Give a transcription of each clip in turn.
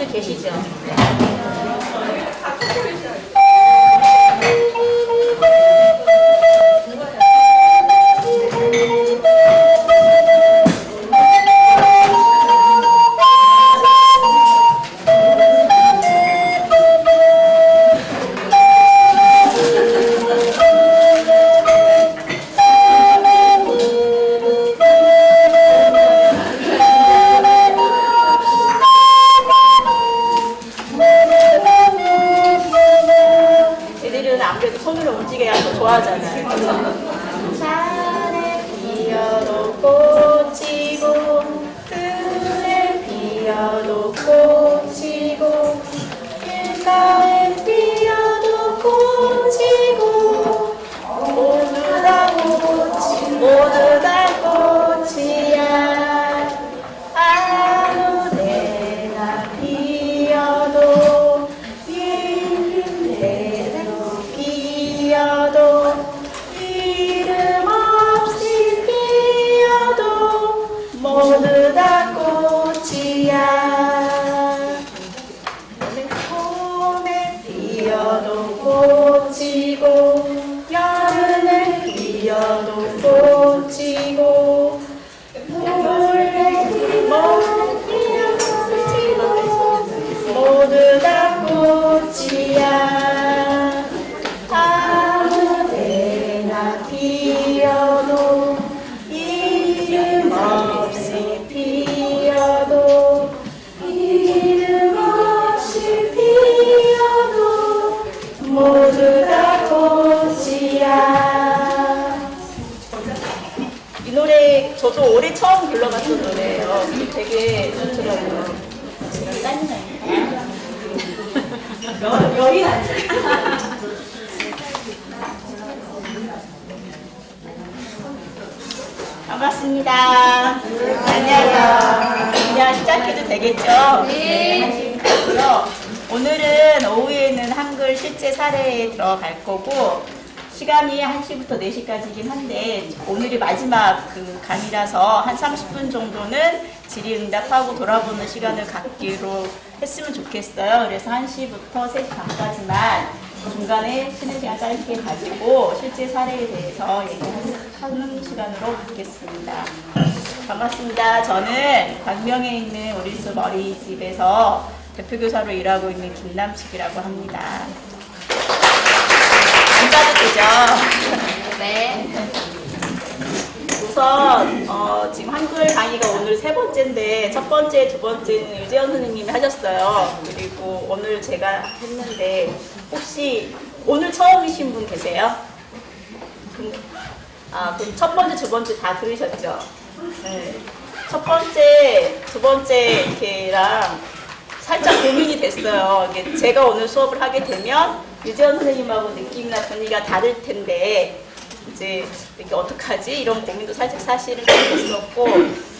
분들 계시죠? 네. 아무래도 손으로 움직여야 더 좋아하잖아요. 산에 피어도 꽃이고 들에 피어도 꽃이고 길가에 피어도 꽃이고 모두 다 꽃이 모두 다 꽃이야. 아무데나 피어도 이름 없이 피어도 모두 다 꽃이야. 봄에 피어도 꽃이고 여름에 피어도 꽃이고 겨울에 모두 다 꽃이야. 아무데나 피어도 이름 없이 피어도 이름 없이 피어도 모두 다 꽃이야. 이 노래 저도 올해 처음 불러봤던 노래예요. 되게 좋더라고요. 지금 딴 열이 나죠. 반갑습니다. 안녕하세요. 그냥 시작해도 되겠죠? 네. 오늘은 오후에는 한글 실제 사례에 들어갈 거고 시간이 1시부터 4시까지긴 한데 오늘이 마지막 그 강의라서 한 30분 정도는 질의응답하고 돌아보는 시간을 갖기로 했으면 좋겠어요. 그래서 1시부터 3시 반까지만 중간에 쉬는 시간 짧게 가지고 실제 사례에 대해서 얘기하는 시간으로 갖겠습니다. 반갑습니다. 저는 광명에 있는 우리 숲 어린이집에서 대표교사로 일하고 있는 김남식이라고 합니다. 앉아도 되죠? 네. 우선 지금 한글 강의가 오늘 3번째인데 첫 번째, 두 번째는 유재현 선생님이 하셨어요. 그리고 오늘 제가 했는데 혹시 오늘 처음이신 분 계세요? 그럼 첫 번째, 두 번째 다 들으셨죠? 네. 첫 번째, 두 번째 이렇게랑 살짝 고민이 됐어요. 이게 제가 오늘 수업을 하게 되면 유재현 선생님하고 느낌이나 분위기가 다를 텐데 이제 이렇게 어떡하지? 이런 고민도 살짝 사실은 좀 됐었고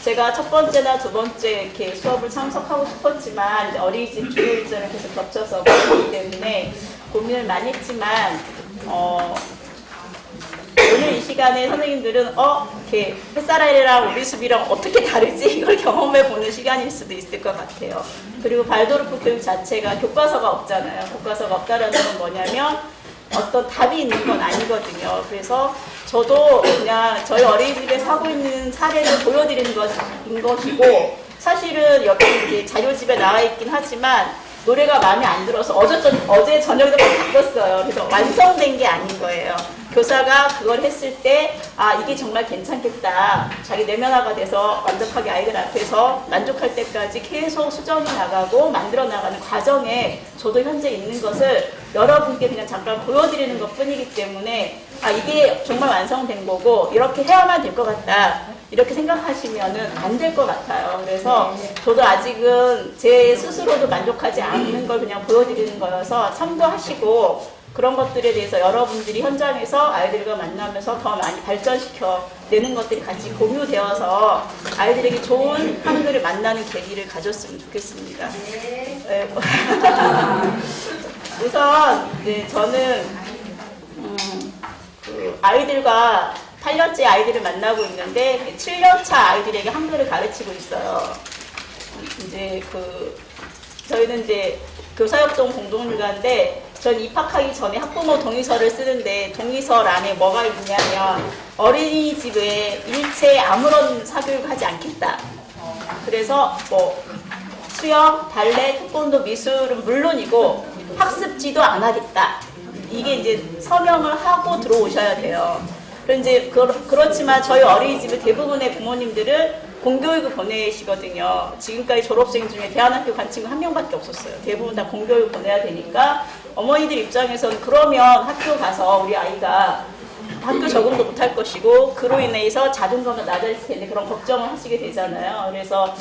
제가 첫 번째나 두 번째 이렇게 수업을 참석하고 싶었지만 어린이집 주요 일정을 계속 겹쳐서 그렇기 때문에 고민을 많이 했지만 오늘 이 시간에 선생님들은 이렇게 햇살아이랑 우리 숲이랑 어떻게 다르지? 이걸 경험해보는 시간일 수도 있을 것 같아요. 그리고 발도르프 교육 자체가 교과서가 없잖아요. 교과서가 없다라는 건 뭐냐면 어떤 답이 있는 건 아니거든요. 그래서 저도 그냥 저희 어린이집에서 하고 있는 사례를 보여드리는 것인 것이고 사실은 여기 이제 자료집에 나와 있긴 하지만 노래가 마음에 안 들어서 어제 저녁에 바꿨어요. 그래서 완성된 게 아닌 거예요. 교사가 그걸 했을 때 이게 정말 괜찮겠다. 자기 내면화가 돼서 완벽하게 아이들 앞에서 만족할 때까지 계속 수정이 나가고 만들어 나가는 과정에 저도 현재 있는 것을 여러분께 그냥 잠깐 보여드리는 것 뿐이기 때문에 이게 정말 완성된 거고 이렇게 해야만 될 것 같다. 이렇게 생각하시면은 안 될 것 같아요. 그래서 저도 아직은 제 스스로도 만족하지 않는 걸 그냥 보여드리는 거여서 참고하시고 그런 것들에 대해서 여러분들이 현장에서 아이들과 만나면서 더 많이 발전시켜 내는 것들이 같이 공유되어서 아이들에게 좋은 한글을 만나는 계기를 가졌으면 좋겠습니다. 네. 우선 저는 아이들과 8년째 아이들을 만나고 있는데 7년차 아이들에게 한글을 가르치고 있어요. 이제 저희는 저는 이제 교사협동 공동일가인데 전 입학하기 전에 학부모 동의서를 쓰는데 동의서 안에 뭐가 있냐면 어린이집에 일체 아무런 사교육하지 않겠다. 그래서 뭐 수영, 발레, 태권도, 미술은 물론이고 학습지도 안 하겠다. 이게 이제 서명을 하고 들어오셔야 돼요. 이제 그렇지만 저희 어린이집의 대부분의 부모님들은 공교육을 보내시거든요. 지금까지 졸업생 중에 대안학교 간 친구 한 명밖에 없었어요. 대부분 다 공교육 보내야 되니까 어머니들 입장에서는 그러면 학교 가서 우리 아이가 학교 적응도 못할 것이고 그로 인해서 자존감도 낮아질 텐데 그런 걱정을 하시게 되잖아요. 그래서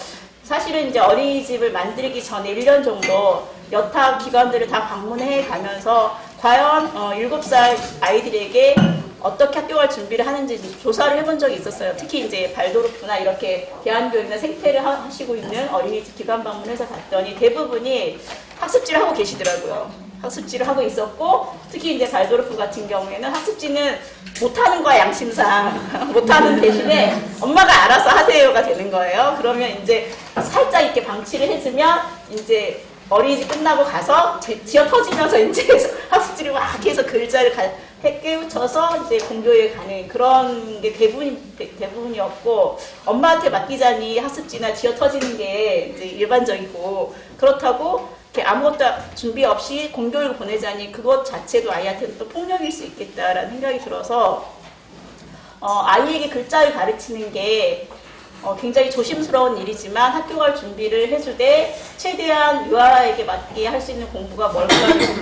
사실은 이제 어린이집을 만들기 전에 1년 정도 여타 기관들을 다 방문해 가면서 과연 7살 아이들에게 어떻게 학교 갈 준비를 하는지 조사를 해본 적이 있었어요. 특히 이제 발도르프나 이렇게 대안교육이나 생태를 하시고 있는 어린이집 기관 방문해서 봤더니 대부분이 학습지를 하고 계시더라고요. 학습지를 하고 있었고 특히 이제 발도르프 같은 경우에는 학습지는 못하는 거야 양심상 못하는 대신에 엄마가 알아서 하세요가 되는 거예요. 그러면 이제 살짝 이렇게 방치를 해주면 이제 어린이집 끝나고 가서 지어 터지면서 이제 학습지를 막 해서 글자를 깨우쳐서 이제 공교에 가는 그런 게 대부분이었고 엄마한테 맡기자니 학습지나 지어 터지는 게 이제 일반적이고 그렇다고 이렇게 아무것도 준비 없이 공교육을 보내자니 그것 자체도 아이한테는 또 폭력일 수 있겠다라는 생각이 들어서 아이에게 글자를 가르치는 게 굉장히 조심스러운 일이지만 학교 갈 준비를 해주되 최대한 유아에게 맞게 할 수 있는 공부가 뭘까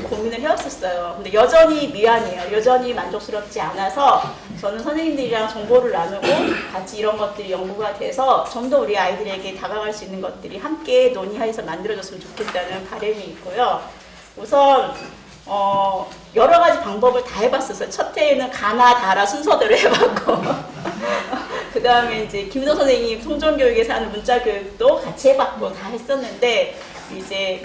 고민을 해왔었어요. 근데 여전히 미안해요. 여전히 만족스럽지 않아서 저는 선생님들이랑 정보를 나누고 같이 이런 것들이 연구가 돼서 좀 더 우리 아이들에게 다가갈 수 있는 것들이 함께 논의해서 만들어졌으면 좋겠다는 바람이 있고요. 우선 여러 가지 방법을 다 해봤었어요. 첫 해에는 가나 다라 순서대로 해봤고 그 다음에 이제 김도 선생님 통전교육에서 하는 문자교육도 같이 해봤고 다 했었는데 이제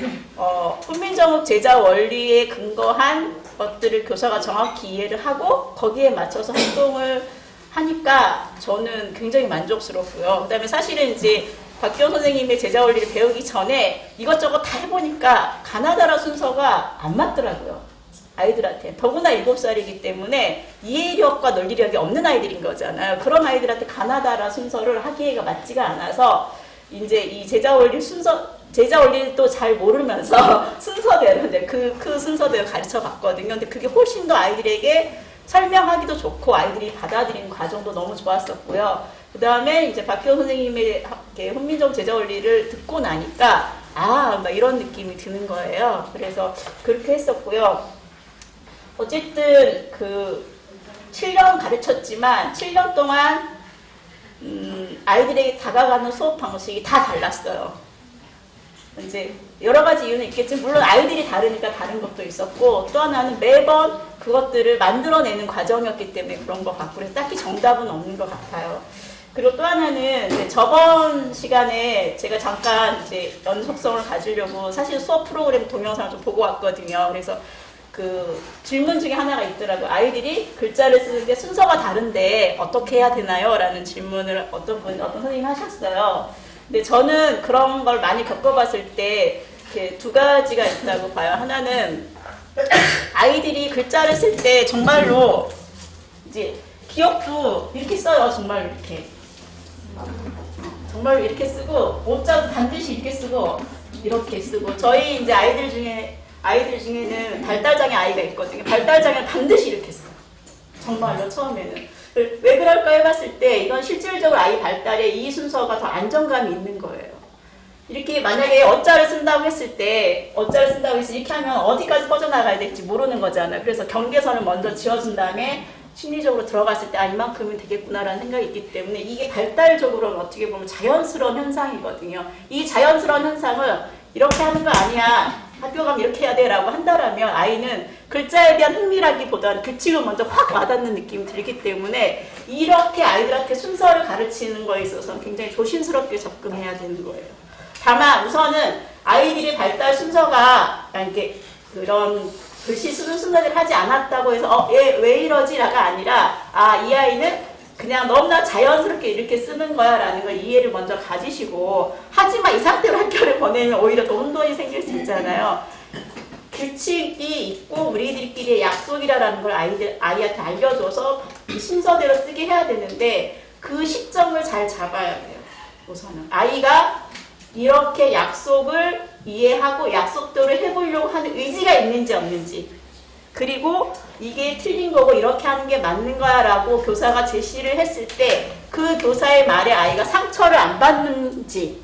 훈민정음 제자 원리에 근거한 것들을 교사가 정확히 이해를 하고 거기에 맞춰서 활동을 하니까 저는 굉장히 만족스럽고요. 그 다음에 사실은 이제 박기영 선생님의 제자 원리를 배우기 전에 이것저것 다 해보니까 가나다라 순서가 안 맞더라고요. 아이들한테. 더구나 7살이기 때문에 이해력과 논리력이 없는 아이들인 거잖아요. 그런 아이들한테 가나다라 순서를 하기가 맞지가 않아서 이제 이 제자 원리를 또 잘 모르면서 순서대로 이제 그 순서대로 가르쳐 봤거든요. 근데 그게 훨씬 더 아이들에게 설명하기도 좋고 아이들이 받아들이는 과정도 너무 좋았었고요. 그 다음에 이제 박기영 선생님의 훈민정음 제자 원리를 듣고 나니까 막 이런 느낌이 드는 거예요. 그래서 그렇게 했었고요. 어쨌든 7년 가르쳤지만 7년 동안 아이들에게 다가가는 수업 방식이 다 달랐어요. 이제 여러 가지 이유는 있겠지만 물론 아이들이 다르니까 다른 것도 있었고 또 하나는 매번 그것들을 만들어내는 과정이었기 때문에 그런 것 같고 그래서 딱히 정답은 없는 것 같아요. 그리고 또 하나는 이제 저번 시간에 제가 잠깐 이제 연속성을 가지려고 사실 수업 프로그램 동영상을 좀 보고 왔거든요. 그래서 그 질문 중에 하나가 있더라고요. 아이들이 글자를 쓰는데 순서가 다른데 어떻게 해야 되나요? 라는 질문을 어떤 선생님이 하셨어요. 근데 저는 그런 걸 많이 겪어봤을 때 이렇게 두 가지가 있다고 봐요. 하나는 아이들이 글자를 쓸 때 정말로 이제 기억도 이렇게 써요. 정말로 이렇게. 정말로 이렇게 쓰고 오자도 반드시 이렇게 쓰고 이렇게 쓰고 저희 이제 아이들 중에는 발달장애 아이가 있거든요. 발달장애는 반드시 이렇게 써요. 정말로 처음에는. 왜 그럴까 해봤을 때 이건 실질적으로 아이 발달에 이 순서가 더 안정감이 있는 거예요. 이렇게 만약에 어자를 쓴다고 했을 때 이렇게 하면 어디까지 뻗어나가야 될지 모르는 거잖아요. 그래서 경계선을 먼저 지어준 다음에 심리적으로 들어갔을 때 이만큼은 되겠구나라는 생각이 있기 때문에 이게 발달적으로는 어떻게 보면 자연스러운 현상이거든요. 이 자연스러운 현상을 이렇게 하는 거 아니야. 학교 가면 이렇게 해야 돼 라고 한다라면 아이는 글자에 대한 흥미라기보다는 규칙을 먼저 확 와닿는 느낌이 들기 때문에 이렇게 아이들한테 순서를 가르치는 거에 있어서는 굉장히 조심스럽게 접근해야 되는 거예요. 다만 우선은 아이들의 발달 순서가 이렇게 그런 글씨 쓰는 순서를 하지 않았다고 해서 얘 왜 이러지라가 아니라 이 아이는 그냥 너무나 자연스럽게 이렇게 쓰는 거야 라는 걸 이해를 먼저 가지시고, 하지만 이 상태로 학교를 보내면 오히려 또 혼돈이 생길 수 있잖아요. 규칙이 있고 우리들끼리의 약속이라는 걸 아이한테 알려줘서 순서대로 쓰게 해야 되는데, 그 시점을 잘 잡아야 돼요. 우선은 아이가 이렇게 약속을 이해하고 약속대로 해보려고 하는 의지가 있는지 없는지, 그리고 이게 틀린 거고 이렇게 하는 게 맞는 거야 라고 교사가 제시를 했을 때 그 교사의 말에 아이가 상처를 안 받는지,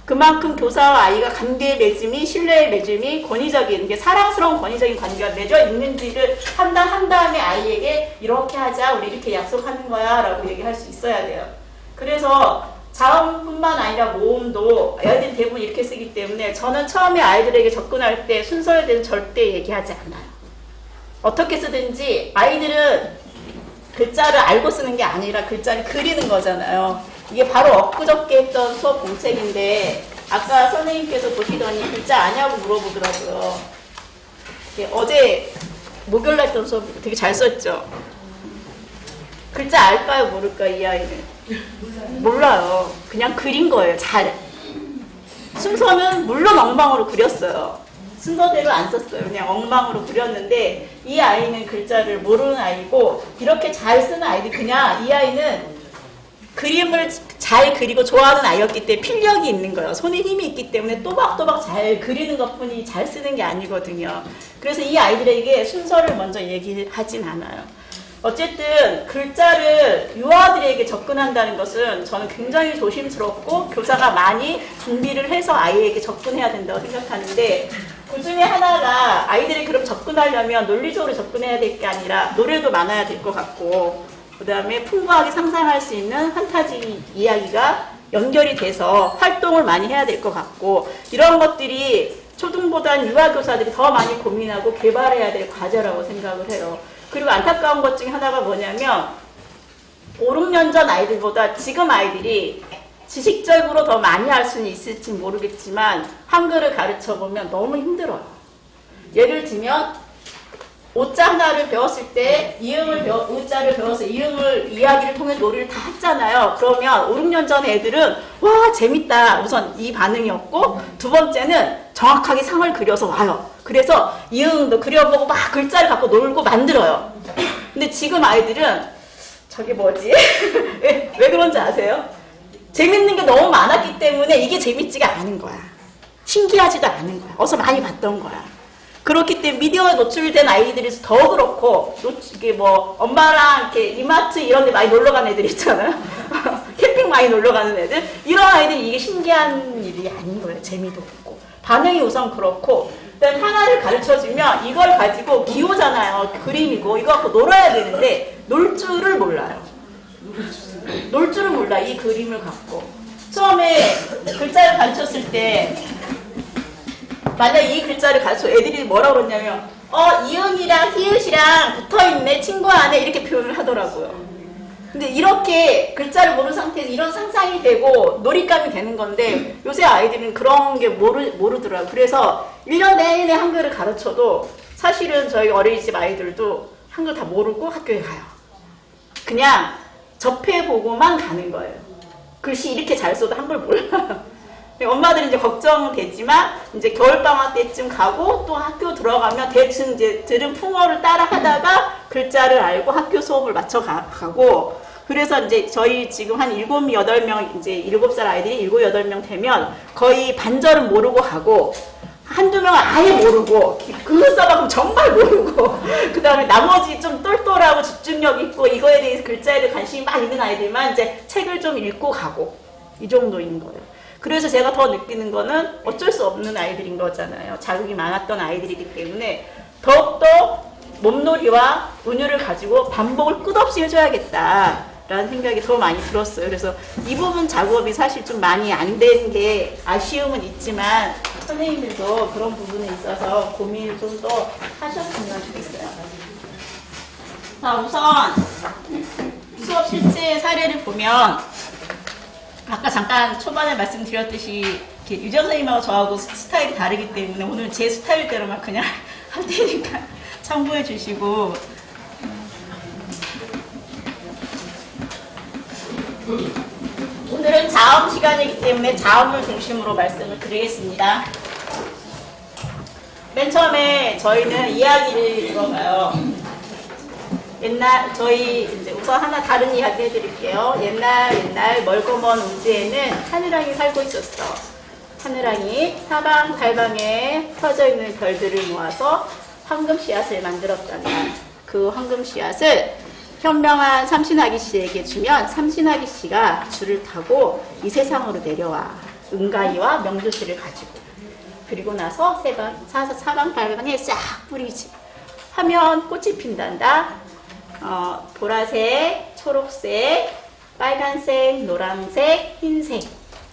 그만큼 교사와 아이가 관계의 맺음이, 신뢰의 맺음이 권위적인, 게 사랑스러운 권위적인 관계가 맺어 있는지를 판단한 다음에 아이에게 이렇게 하자, 우리 이렇게 약속하는 거야 라고 얘기할 수 있어야 돼요. 그래서 자음뿐만 아니라 모음도 아이들이 대부분 이렇게 쓰기 때문에 저는 처음에 아이들에게 접근할 때 순서에 대해서 절대 얘기하지 않아요. 어떻게 쓰든지, 아이들은 글자를 알고 쓰는 게 아니라 글자를 그리는 거잖아요. 이게 바로 엊그저께 했던 수업 공책인데, 아까 선생님께서 보시더니 글자 아냐고 물어보더라고요. 어제 목요일날 했던 수업 되게 잘 썼죠? 글자 알까요? 모를까요? 이 아이는? 몰라요. 그냥 그린 거예요. 잘. 순서는 물론 엉망으로 그렸어요. 순서대로 안 썼어요. 그냥 엉망으로 그렸는데, 이 아이는 글자를 모르는 아이고, 이렇게 잘 쓰는 아이들, 그냥 이 아이는 그림을 잘 그리고 좋아하는 아이였기 때문에 필력이 있는 거예요. 손에 힘이 있기 때문에 또박또박 잘 그리는 것뿐이 잘 쓰는 게 아니거든요. 그래서 이 아이들에게 순서를 먼저 얘기하진 않아요. 어쨌든 글자를 유아들에게 접근한다는 것은 저는 굉장히 조심스럽고 교사가 많이 준비를 해서 아이에게 접근해야 된다고 생각하는데, 그 중에 하나가 아이들이 그럼 접근하려면 논리적으로 접근해야 될 게 아니라 노래도 많아야 될 것 같고, 그 다음에 풍부하게 상상할 수 있는 판타지 이야기가 연결이 돼서 활동을 많이 해야 될 것 같고, 이런 것들이 초등보다는 유아교사들이 더 많이 고민하고 개발해야 될 과제라고 생각을 해요. 그리고 안타까운 것 중에 하나가 뭐냐면, 5, 6년 전 아이들보다 지금 아이들이 지식적으로 더 많이 할 수는 있을지 모르겠지만 한글을 가르쳐보면 너무 힘들어요. 예를 들면 오자 하나를 배웠을 때 오자를 배워서 이응을 이야기를 통해 놀이를 다 했잖아요. 그러면 5, 6년 전 애들은 와 재밌다, 우선 이 반응이었고, 두 번째는 정확하게 상을 그려서 와요. 그래서 이응도 그려보고 막 글자를 갖고 놀고 만들어요. 근데 지금 아이들은 저게 뭐지? 왜 그런지 아세요? 재밌는 게 너무 많았기 때문에 이게 재밌지가 않은 거야. 신기하지도 않은 거야. 어서 많이 봤던 거야. 그렇기 때문에 미디어에 노출된 아이들이 더 그렇고, 이게 뭐 엄마랑 이렇게 이마트 이런 데 많이 놀러 가는 애들 있잖아요. 캠핑 많이 놀러 가는 애들. 이런 아이들이 이게 신기한 일이 아닌 거예요. 재미도 없고. 반응이 우선 그렇고, 그다음에 하나를 가르쳐주면 이걸 가지고 기호잖아요. 그림이고 이거 갖고 놀아야 되는데 놀 줄을 몰라요. 놀 줄을 몰라, 이 그림을 갖고. 처음에 글자를 가르쳤을 때 만약 이 글자를 가르쳐 애들이 뭐라고 그러냐면 이응이랑 히읗이랑 붙어있네, 친구 안에, 이렇게 표현을 하더라고요. 근데 이렇게 글자를 모르는 상태에서 이런 상상이 되고 놀잇감이 되는 건데, 요새 아이들은 그런 게 모르더라고요. 그래서 1년 내내 한글을 가르쳐도 사실은 저희 어린이집 아이들도 한글 다 모르고 학교에 가요. 그냥 접해보고만 가는 거예요. 글씨 이렇게 잘 써도 한글 몰라요. 엄마들이 이제 걱정되지만, 이제 겨울방학 때쯤 가고 또 학교 들어가면 대충 이제 들은 풍어를 따라 하다가 글자를 알고 학교 수업을 맞춰 가고, 그래서 이제 저희 지금 한 7, 8명, 이제 7살 아이들이 7, 8명 되면 거의 반절은 모르고 가고, 한두 명은 아예 모르고, 그 써갖고 정말 모르고, 그 다음에 나머지 좀 똘똘하고 집중력 있고 이거에 대해서 글자에 대해 관심이 막 있는 아이들만 이제 책을 좀 읽고 가고, 이 정도인 거예요. 그래서 제가 더 느끼는 거는 어쩔 수 없는 아이들인 거잖아요. 자극이 많았던 아이들이기 때문에 더욱더 몸놀이와 운율을 가지고 반복을 끝없이 해줘야겠다라는 생각이 더 많이 들었어요. 그래서 이 부분 작업이 사실 좀 많이 안 된 게 아쉬움은 있지만, 선생님들도 그런 부분에 있어서 고민을 좀 더 하셨으면 좋겠어요. 자, 우선 수업 실제 사례를 보면, 아까 잠깐 초반에 말씀드렸듯이 유정 선생님하고 저하고 스타일이 다르기 때문에 오늘 제 스타일대로만 그냥 할 테니까 참고해 주시고, 오늘은 자음 시간이기 때문에 자음을 중심으로 말씀을 드리겠습니다. 맨 처음에 저희는 이야기를 들어가요. 저희 이제 우선 하나 다른 이야기 해드릴게요. 옛날 멀고 먼 우주에는 하늘왕이 살고 있었어. 하늘왕이 사방 팔방에 펴져 있는 별들을 모아서 황금 씨앗을 만들었다면 그 황금 씨앗을 현명한 삼신아기 씨에게 주면 삼신아기 씨가 줄을 타고 이 세상으로 내려와 은가이와 명조씨를 가지고 그리고 나서 사방 팔방에 싹 뿌리지 하면 꽃이 핀단다. 보라색, 초록색, 빨간색, 노란색, 흰색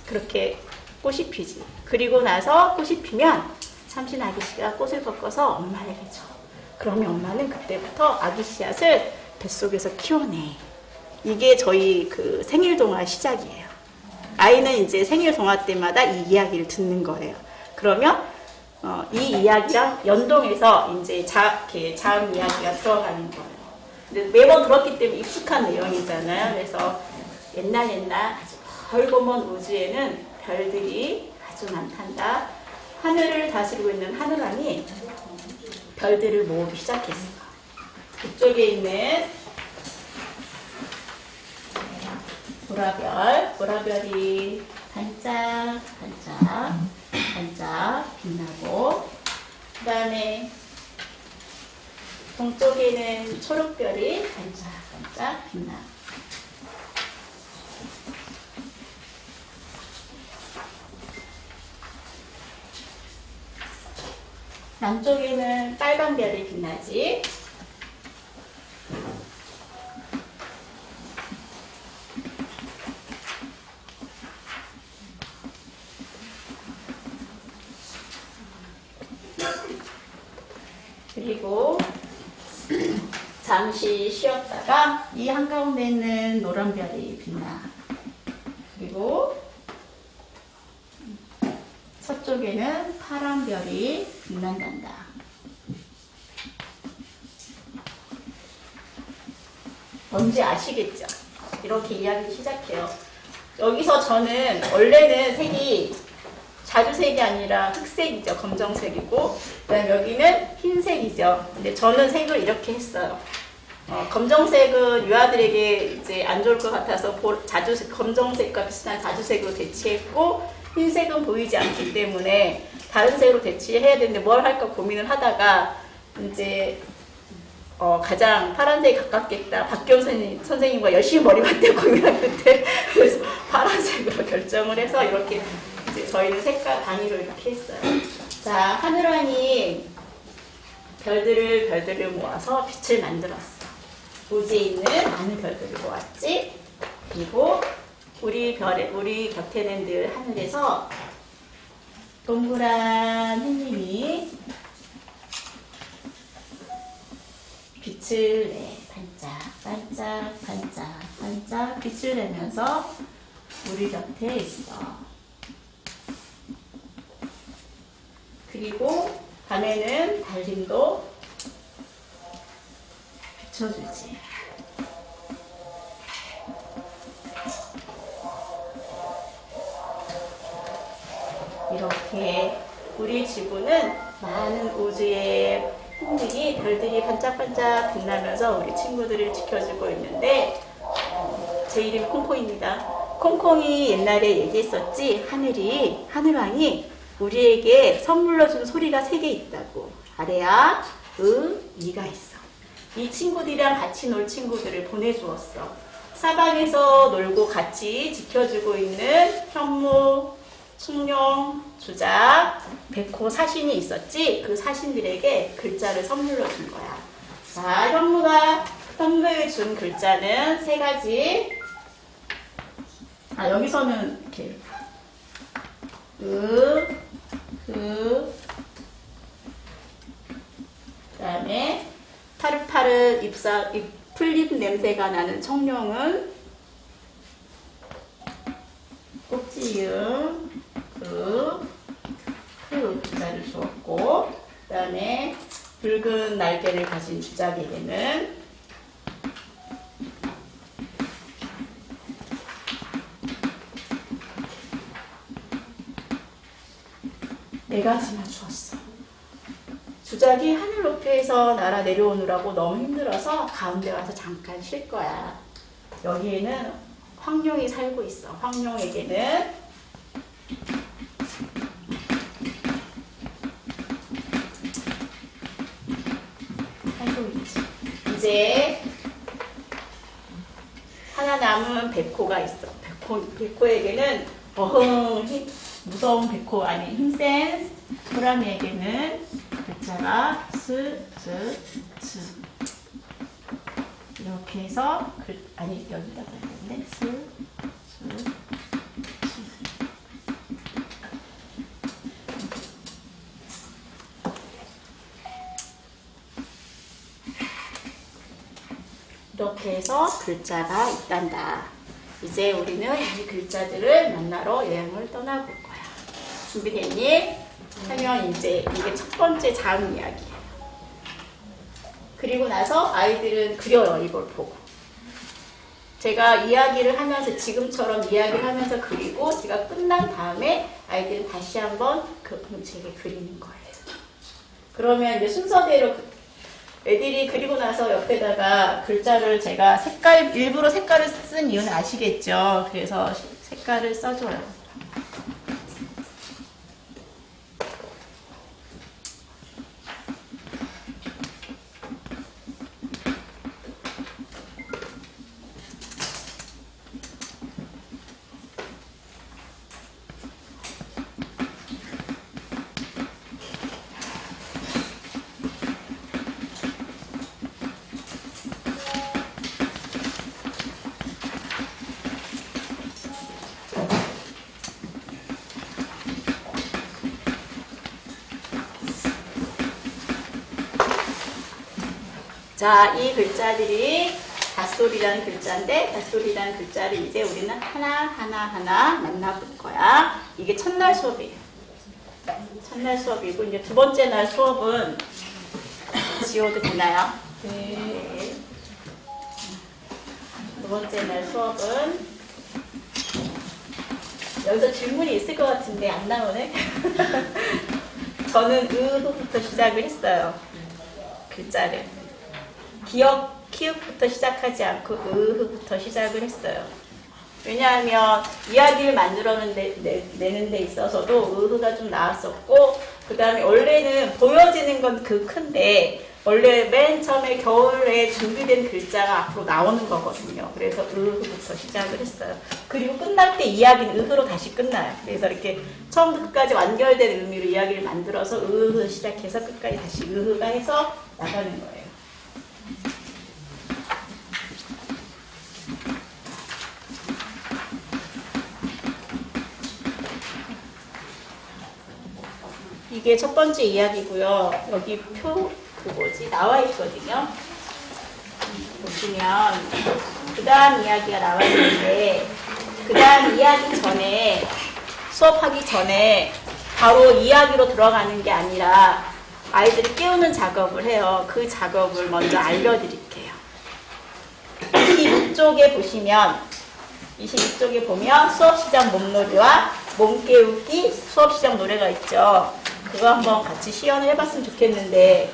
그렇게 꽃이 피지. 그리고 나서 꽃이 피면 삼신 아기 씨가 꽃을 꺾어서 엄마에게 줘. 그러면 엄마는 그때부터 아기 씨앗을 뱃속에서 키워내. 이게 저희 그 생일 동화 시작이에요. 아이는 이제 생일 동화 때마다 이 이야기를 듣는 거예요. 그러면 이 이야기랑 연동해서 이제 자음 이야기가 들어가는 거예요. 근데 매번 들었기 때문에 익숙한 내용이잖아요. 그래서 옛날 아주 멀고 먼 우주에는 별들이 아주 많단다. 하늘을 다스리고 있는 하늘왕이 별들을 모으기 시작했어. 그쪽에 있는 보라별이 반짝 빛나고 그 다음에 동쪽에는 초록별이 반짝반짝 빛나. 남쪽에는 빨간 별이 빛나지. 그리고 잠시 쉬었다가 이 한가운데 있는 노란 별이 빛나. 그리고 서쪽에는 파란 별이 빛난단다. 뭔지 아시겠죠? 이렇게 이야기 시작해요. 여기서 저는 원래는 색이 자주색이 아니라 흑색이죠. 검정색이고 그다음 여기는 흰색이죠. 근데 저는 색을 이렇게 했어요. 검정색은 유아들에게 이제 안 좋을 것 같아서 검정색과 비슷한 자주색으로 대치했고 흰색은 보이지 않기 때문에 다른 색으로 대치해야 되는데 뭘 할까 고민을 하다가 이제 가장 파란색이 가깝겠다. 박경 선생님과 열심히 머리 맞대 고민한 끝에 그래서 파란색으로 결정을 해서 이렇게 이제 저희는 색깔 단위로 이렇게 했어요. 자, 하늘왕이 별들을 모아서 빛을 만들었어. 우주에 있는 많은 별들을 모았지. 그리고 우리 곁에는 늘 하늘에서 동그란 햇님이 빛을 내. 반짝 빛을 내면서 우리 곁에 있어. 그리고 밤에는 달림도 비춰주지. 이렇게 우리 지구는 많은 우주의 별들이 반짝반짝 빛나면서 우리 친구들을 지켜주고 있는데 제 이름이 콩콩입니다. 콩콩이 옛날에 얘기했었지. 하늘왕이 우리에게 선물로 준 소리가 3개 있다고. 아래야, 이가 있어. 이 친구들이랑 같이 놀 친구들을 보내주었어. 사방에서 놀고 같이 지켜주고 있는 현무, 숭룡, 주작, 백호, 사신이 있었지. 그 사신들에게 글자를 선물로 준 거야. 자, 현무에 준 글자는 3가지. 여기서는 이렇게 그 다음에 파릇파릇 풀잎 냄새가 나는 청룡은 꼭지음 그 주자를 주었고, 그 다음에 붉은 날개를 가진 주작에게는 네 가지만 주었어. 주작이 하늘 높이에서 날아 내려오느라고 너무 힘들어서 가운데 와서 잠깐 쉴 거야. 여기에는 황룡이 살고 있어. 황룡에게는 살고 있지. 이제 하나 남은 백호가 있어. 백호에게는 무서운 백호 아닌 힘센 호랑이에게는 글자가 스, 즈, 즈 이렇게 해서 아니 여기다 써야 되는데 스, 즈, 즈 이렇게 해서 글자가 있단다. 이제 우리는 이 글자들을 만나러 여행을 떠나볼 거야. 준비됐니? 하면 이제 이게 첫 번째 자음 이야기예요. 그리고 나서 아이들은 그려요. 이걸 보고. 제가 이야기를 하면서 지금처럼 이야기를 하면서 그리고 제가 끝난 다음에 아이들은 다시 한번 그 공책에 그리는 거예요. 그러면 이제 순서대로 애들이 그리고 나서 옆에다가 글자를 제가 일부러 색깔을 쓴 이유는 아시겠죠? 그래서 색깔을 써줘요. 자, 이 글자들이 닷소리라는 글자인데 닷소리라는 글자를 이제 우리는 하나 만나볼 거야. 이게 첫날 수업이에요. 첫날 수업이고 이제 두 번째 날 수업은 지워도 되나요? 네. 두 번째 날 수업은 여기서 질문이 있을 것 같은데 안 나오네. 저는 으부터 시작을 했어요. 글자를. 키읔부터 시작하지 않고 으흐부터 시작을 했어요. 왜냐하면 이야기를 내는 데 있어서도 으흐가 좀 나왔었고 그 다음에 원래는 보여지는 건 그 큰데 원래 맨 처음에 겨울에 준비된 글자가 앞으로 나오는 거거든요. 그래서 으흐부터 시작을 했어요. 그리고 끝날 때 이야기는 으흐로 다시 끝나요. 그래서 이렇게 처음부터 끝까지 완결된 의미로 이야기를 만들어서 으흐 시작해서 끝까지 다시 으흐가 해서 나가는 거예요. 이게 첫 번째 이야기고요. 여기 나와 있거든요. 보시면 그 다음 이야기가 나와 있는데 그 다음 이야기 전에 수업하기 전에 바로 이야기로 들어가는 게 아니라 아이들이 깨우는 작업을 해요. 그 작업을 먼저 알려드릴게요. 26쪽에 보면 수업 시작 몸놀이와 몸 깨우기 수업 시작 노래가 있죠. 그거 한번 같이 시연을 해봤으면 좋겠는데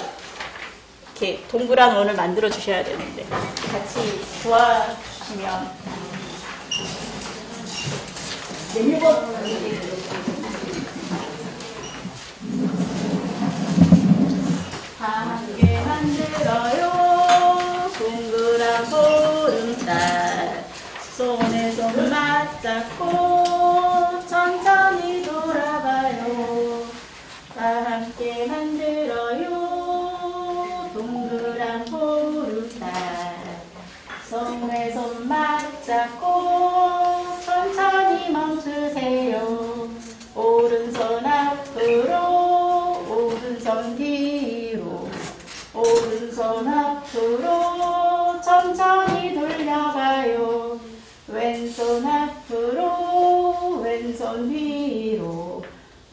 이렇게 동그란 원을 만들어 주셔야 되는데 같이 도와주시면 몇 번? 함께 만들어요 동그란 보름달 손에 손 맞잡고 천천히 돌아가요 함께 만들어요 동그란 보름달 손에 손 맞잡고 천천히 멈추세요 오른손 앞으로 오른손 뒤로 오른손 앞으로 천천히 돌려가요 왼손 앞으로 왼손 뒤로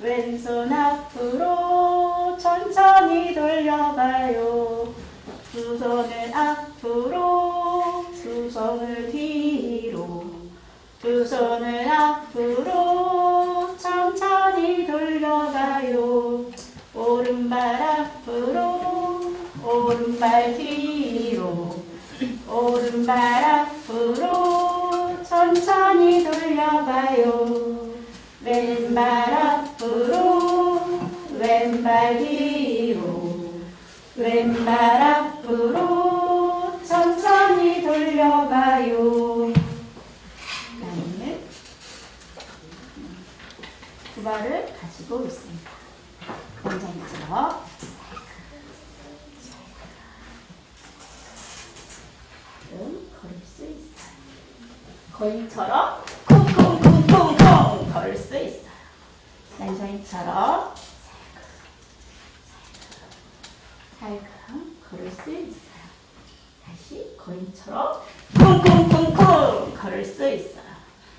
왼손 앞으로 천천히 돌려가요 두 손을 앞으로 두 손을 뒤로 두 손을 앞으로 천천히 돌려가요 앞으로 오른발 뒤로 오른발 앞으로 천천히 돌려봐요. 왼발 앞으로 왼발 뒤로 왼발 앞으로 천천히 돌려봐요. 그다음에 두 발을 가지고 있습니다. 원장님처럼 걸을 수 있어요. 거인처럼 쿵쿵쿵쿵쿵 걸을 수 있어요. 난장이처럼 살금 걸을 수 있어요. 다시 거인처럼 쿵쿵쿵쿵 걸을 수 있어요.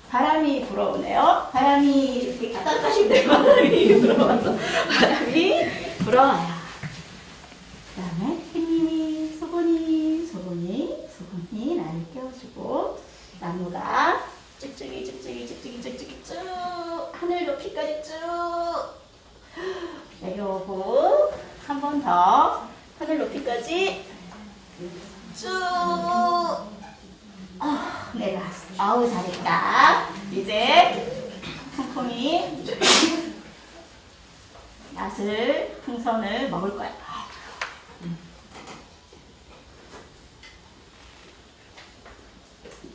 바람이 불어오네요. 바람이 이렇게 가닥가시네요. 바람이 불어와서 바람이 불어와요. 그 다음에 햇님이 소곤이 나를 깨워주고 나무가 쭉쭉이 쭉 하늘 높이까지 쭉 내려오고 한 번 더 하늘 높이까지 쭉 내려왔어. 아우 잘했다. 이제 콩콩이 낫을 풍선을 먹을 거야.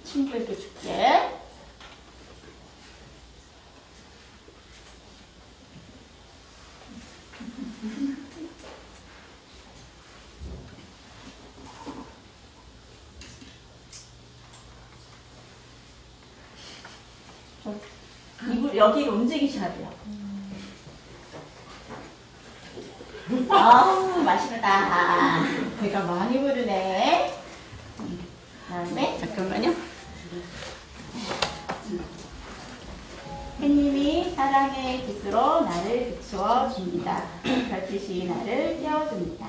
친구에게 줄게. 입을 여기를 움직이셔야 돼요. 아우 맛있다. 배가 많이 부르네. 그다음에 잠깐만요. 햇님이 사랑의 빛으로 나를 비추어 줍니다. 별빛이 나를 깨워줍니다.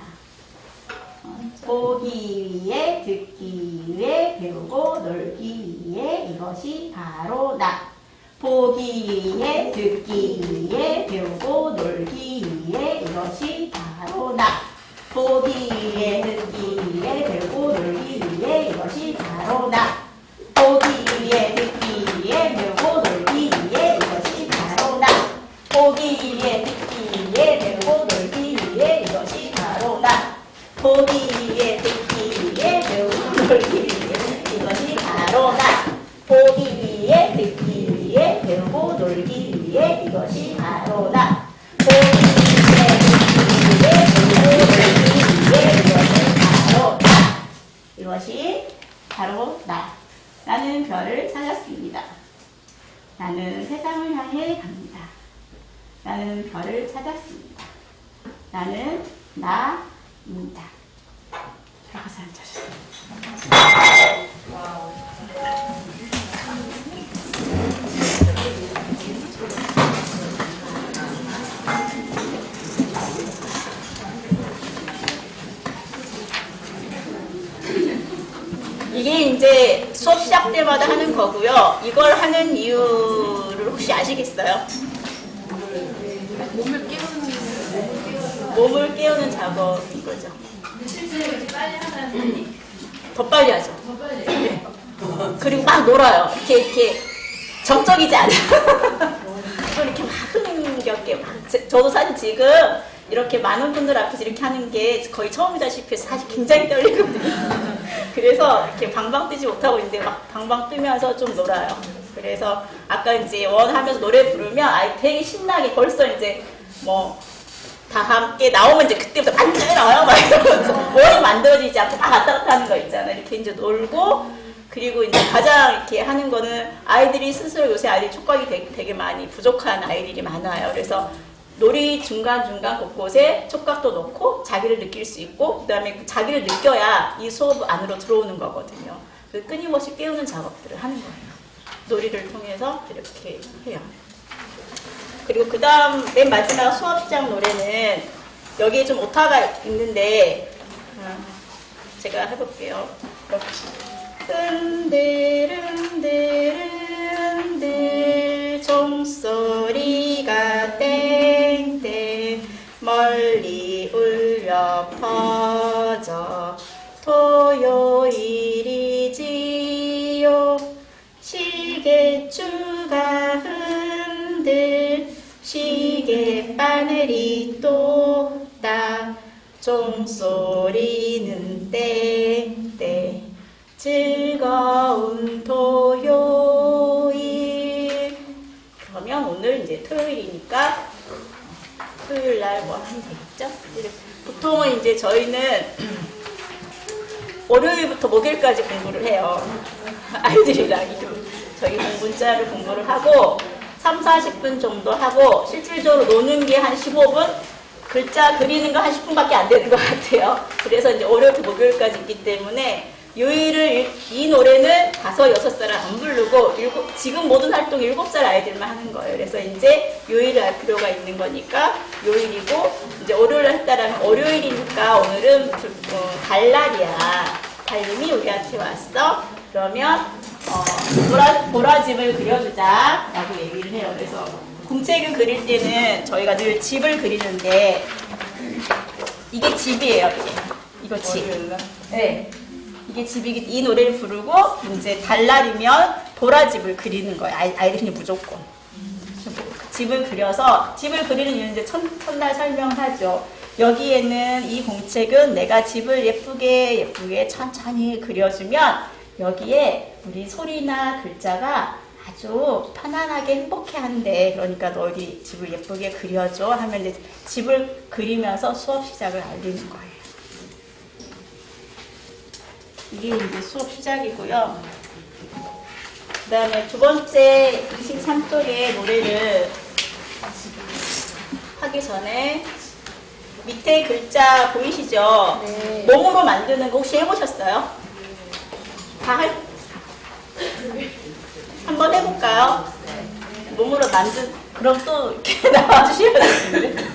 보기 위해, 듣기 위해, 배우고 놀기 위해 이것이 바로 나. 보기 위해, 듣기 위해, 배우고 놀기 위해 이것이 바로 나. 보기 위해, 듣기 위해, 배우고 놀기 위해 이것이 바로 나. 보기 위해, 듣기 위해, 배우고 놀기 위해 이것이 바로 나. 보기 위해, 듣기 위해, 배우고 놀기 위해 이것이 바로 나. 보기 위해, 듣기 위해, 배우고 놀기 위해 이것이 바로 나. 보기 위해, 듣기 위해, 배우고 놀기 위해 이것이 바로 나. 보기 위해, 듣기 위해, 배우고 놀기 위해 이것이 바로 나. 이것이 바로 나. 나는 별을 찾았습니다. 나는 세상을 향해 갑니다. 나는 별을 찾았습니다. 나는 나입니다. 들어가서 앉으세요. 이게 이제 수업 시작 때마다 하는 거고요. 이걸 하는 이유를 혹시 아시겠어요? 몸을 깨우는 작업인 거죠. 더 빨리 하죠. 네. 그리고 막 놀아요. 이렇게 정적이지 않아요. 또 이렇게 막 흥겹게 막. 저도 사실 지금 이렇게 많은 분들 앞에서 이렇게 하는 게 거의 처음이다시피 해서 사실 굉장히 떨리거든요. 그래서 이렇게 방방 뜨지 못하고 있는데 막 방방 뜨면서 좀 놀아요. 그래서 아까 이제 원하면서 노래 부르면 아이 되게 신나게 벌써 이제 뭐 다 함께 나오면 이제 그때부터 만들어요 막 이러면서 원이 만들어지지 않고 막 왔다 갔다 하는 거 있잖아요. 이렇게 이제 놀고 그리고 이제 가장 이렇게 하는 거는 아이들이 스스로 요새 아이들이 촉각이 되게 많이 부족한 아이들이 많아요. 그래서 놀이 중간중간 곳곳에 촉각도 넣고 자기를 느낄 수 있고 그 다음에 자기를 느껴야 이 수업 안으로 들어오는 거거든요. 그 끊임없이 깨우는 작업들을 하는 거예요. 놀이를 통해서 이렇게 해요. 그리고 그 다음 맨 마지막 수업 시작 노래는 여기에 좀 오타가 있는데 제가 해볼게요. 퍼져 토요일이지요. 시계추가 흔들 시계바늘이 또딱 종소리는 땡땡 즐거운 토요일. 그러면 오늘 이제 토요일이니까 토요일 날 뭐 하면 되겠죠? 보통은 이제 저희는 월요일부터 목요일까지 공부를 해요. 아이들이랑 저희 문자를 공부를 하고 3, 40분 정도 하고 실질적으로 노는 게 한 15분? 글자 그리는 거 한 10분밖에 안 되는 것 같아요. 그래서 이제 월요일부터 목요일까지 있기 때문에 요일을 이 노래는 5, 6살 안 부르고 지금 모든 활동 7살 아이들만 하는 거예요. 그래서 이제 요일을 알 필요가 있는 거니까 요일이고 이제 월요일 했다라면 월요일이니까 오늘은 달날이야. 달님이 우리한테 왔어. 그러면 보라집을 그려주자 라고 얘기를 해요. 그래서 공책을 그릴 때는 저희가 늘 집을 그리는데 이게 집이에요. 이거 집. 네. 이게 집이 이 노래를 부르고 이제 달날이면 보라집을 그리는 거예요. 아이들이 무조건. 집을 그려서 집을 그리는 이유는 이제 첫날 설명을 하죠. 여기에는 이 공책은 내가 집을 예쁘게 천천히 그려주면 여기에 우리 소리나 글자가 아주 편안하게 행복해 한대. 그러니까 너희 집을 예쁘게 그려줘 하면 이제 집을 그리면서 수업 시작을 알리는 거예요. 이게 이제 수업 시작이고요. 그 다음에 두 번째 23쪽의 노래를 하기 전에 밑에 글자 보이시죠? 네. 몸으로 만드는 거 혹시 해보셨어요? 한번 해볼까요? 몸으로 그럼 또 이렇게 나와주셔야 되는데.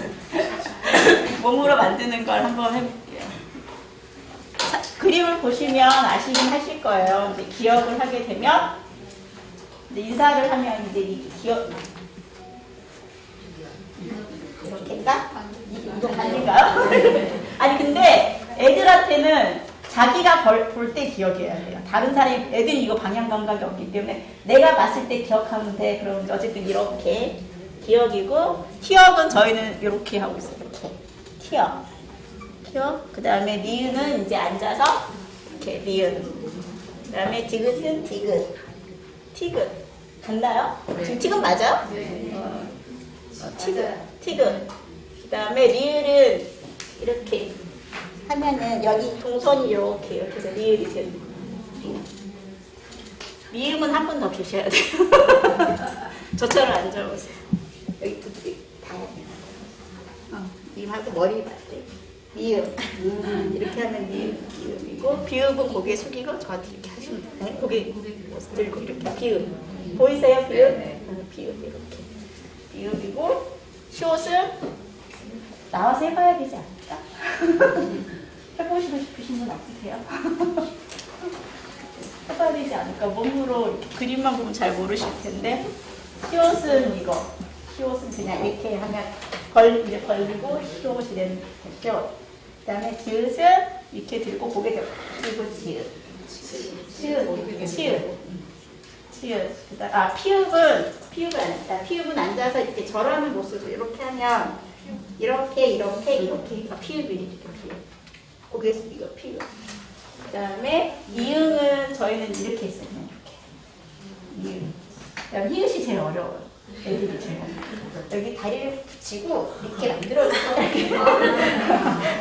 몸으로 만드는 걸 한번 해볼게요. 그림을 보시면 아시긴 하실 거예요. 이제 기억을 하게 되면, 인사를 하면 이제 이렇게인가? 이거 아닌가요? 아니, 근데 애들한테는 자기가 볼 때 기억해야 돼요. 다른 사람이, 애들이 이거 방향 감각이 없기 때문에 내가 봤을 때 기억하면 돼. 그럼 어쨌든 이렇게 기억이고, 티억은 저희는 이렇게 하고 있어요. 이렇게. 티억. 그 다음에 니은은 이제 앉아서 이렇게 니은. 그 다음에 디귿은 디귿. 티귿. 같나요? 네. 지금 티귿 맞아요? 네. 티귿. 그 다음에 리을은 이렇게 하면은 여기 동선이 이렇게 해서 리을이 되는 거예요. 미음은 한 번 더 주셔야 돼요. 저처럼 앉아보세요. 여기 다 미음하고 머리 맞대. 미음. 이렇게 하면 미음이고, 비읍은 고개 숙이고 저한테 이렇게 하시면 돼요. 네? 고개 들고 이렇게 비읍. 보이세요? 비읍? 네. 비읍 이렇게. 비읍이고, 시옷은 나와서 해봐야 되지 않을까? 해보시고 싶으신 분 없으세요? 해봐야 되지 않을까? 몸으로 이렇게 그림만 보면 잘 모르실 텐데, 시옷은 이거. 시옷은 그냥 이렇게 하면 이제 걸리고 시옷이 되는 거죠. 그 다음에 지읒은 이렇게 들고 고개 들고 지읒. 치읒. 그다음 피읍은 앉아서 이렇게 절하는 모습을 이렇게 하면 이렇게 피읍이 이렇게 고개 숙이고 피읍. 그다음에 이응은 저희는 이렇게 했어요. 이렇게. 이응. 그다음 히읗이 제일 어려워요. 애들이 제일 어려워요. 여기 다리를 붙이고 이렇게 만들어줘서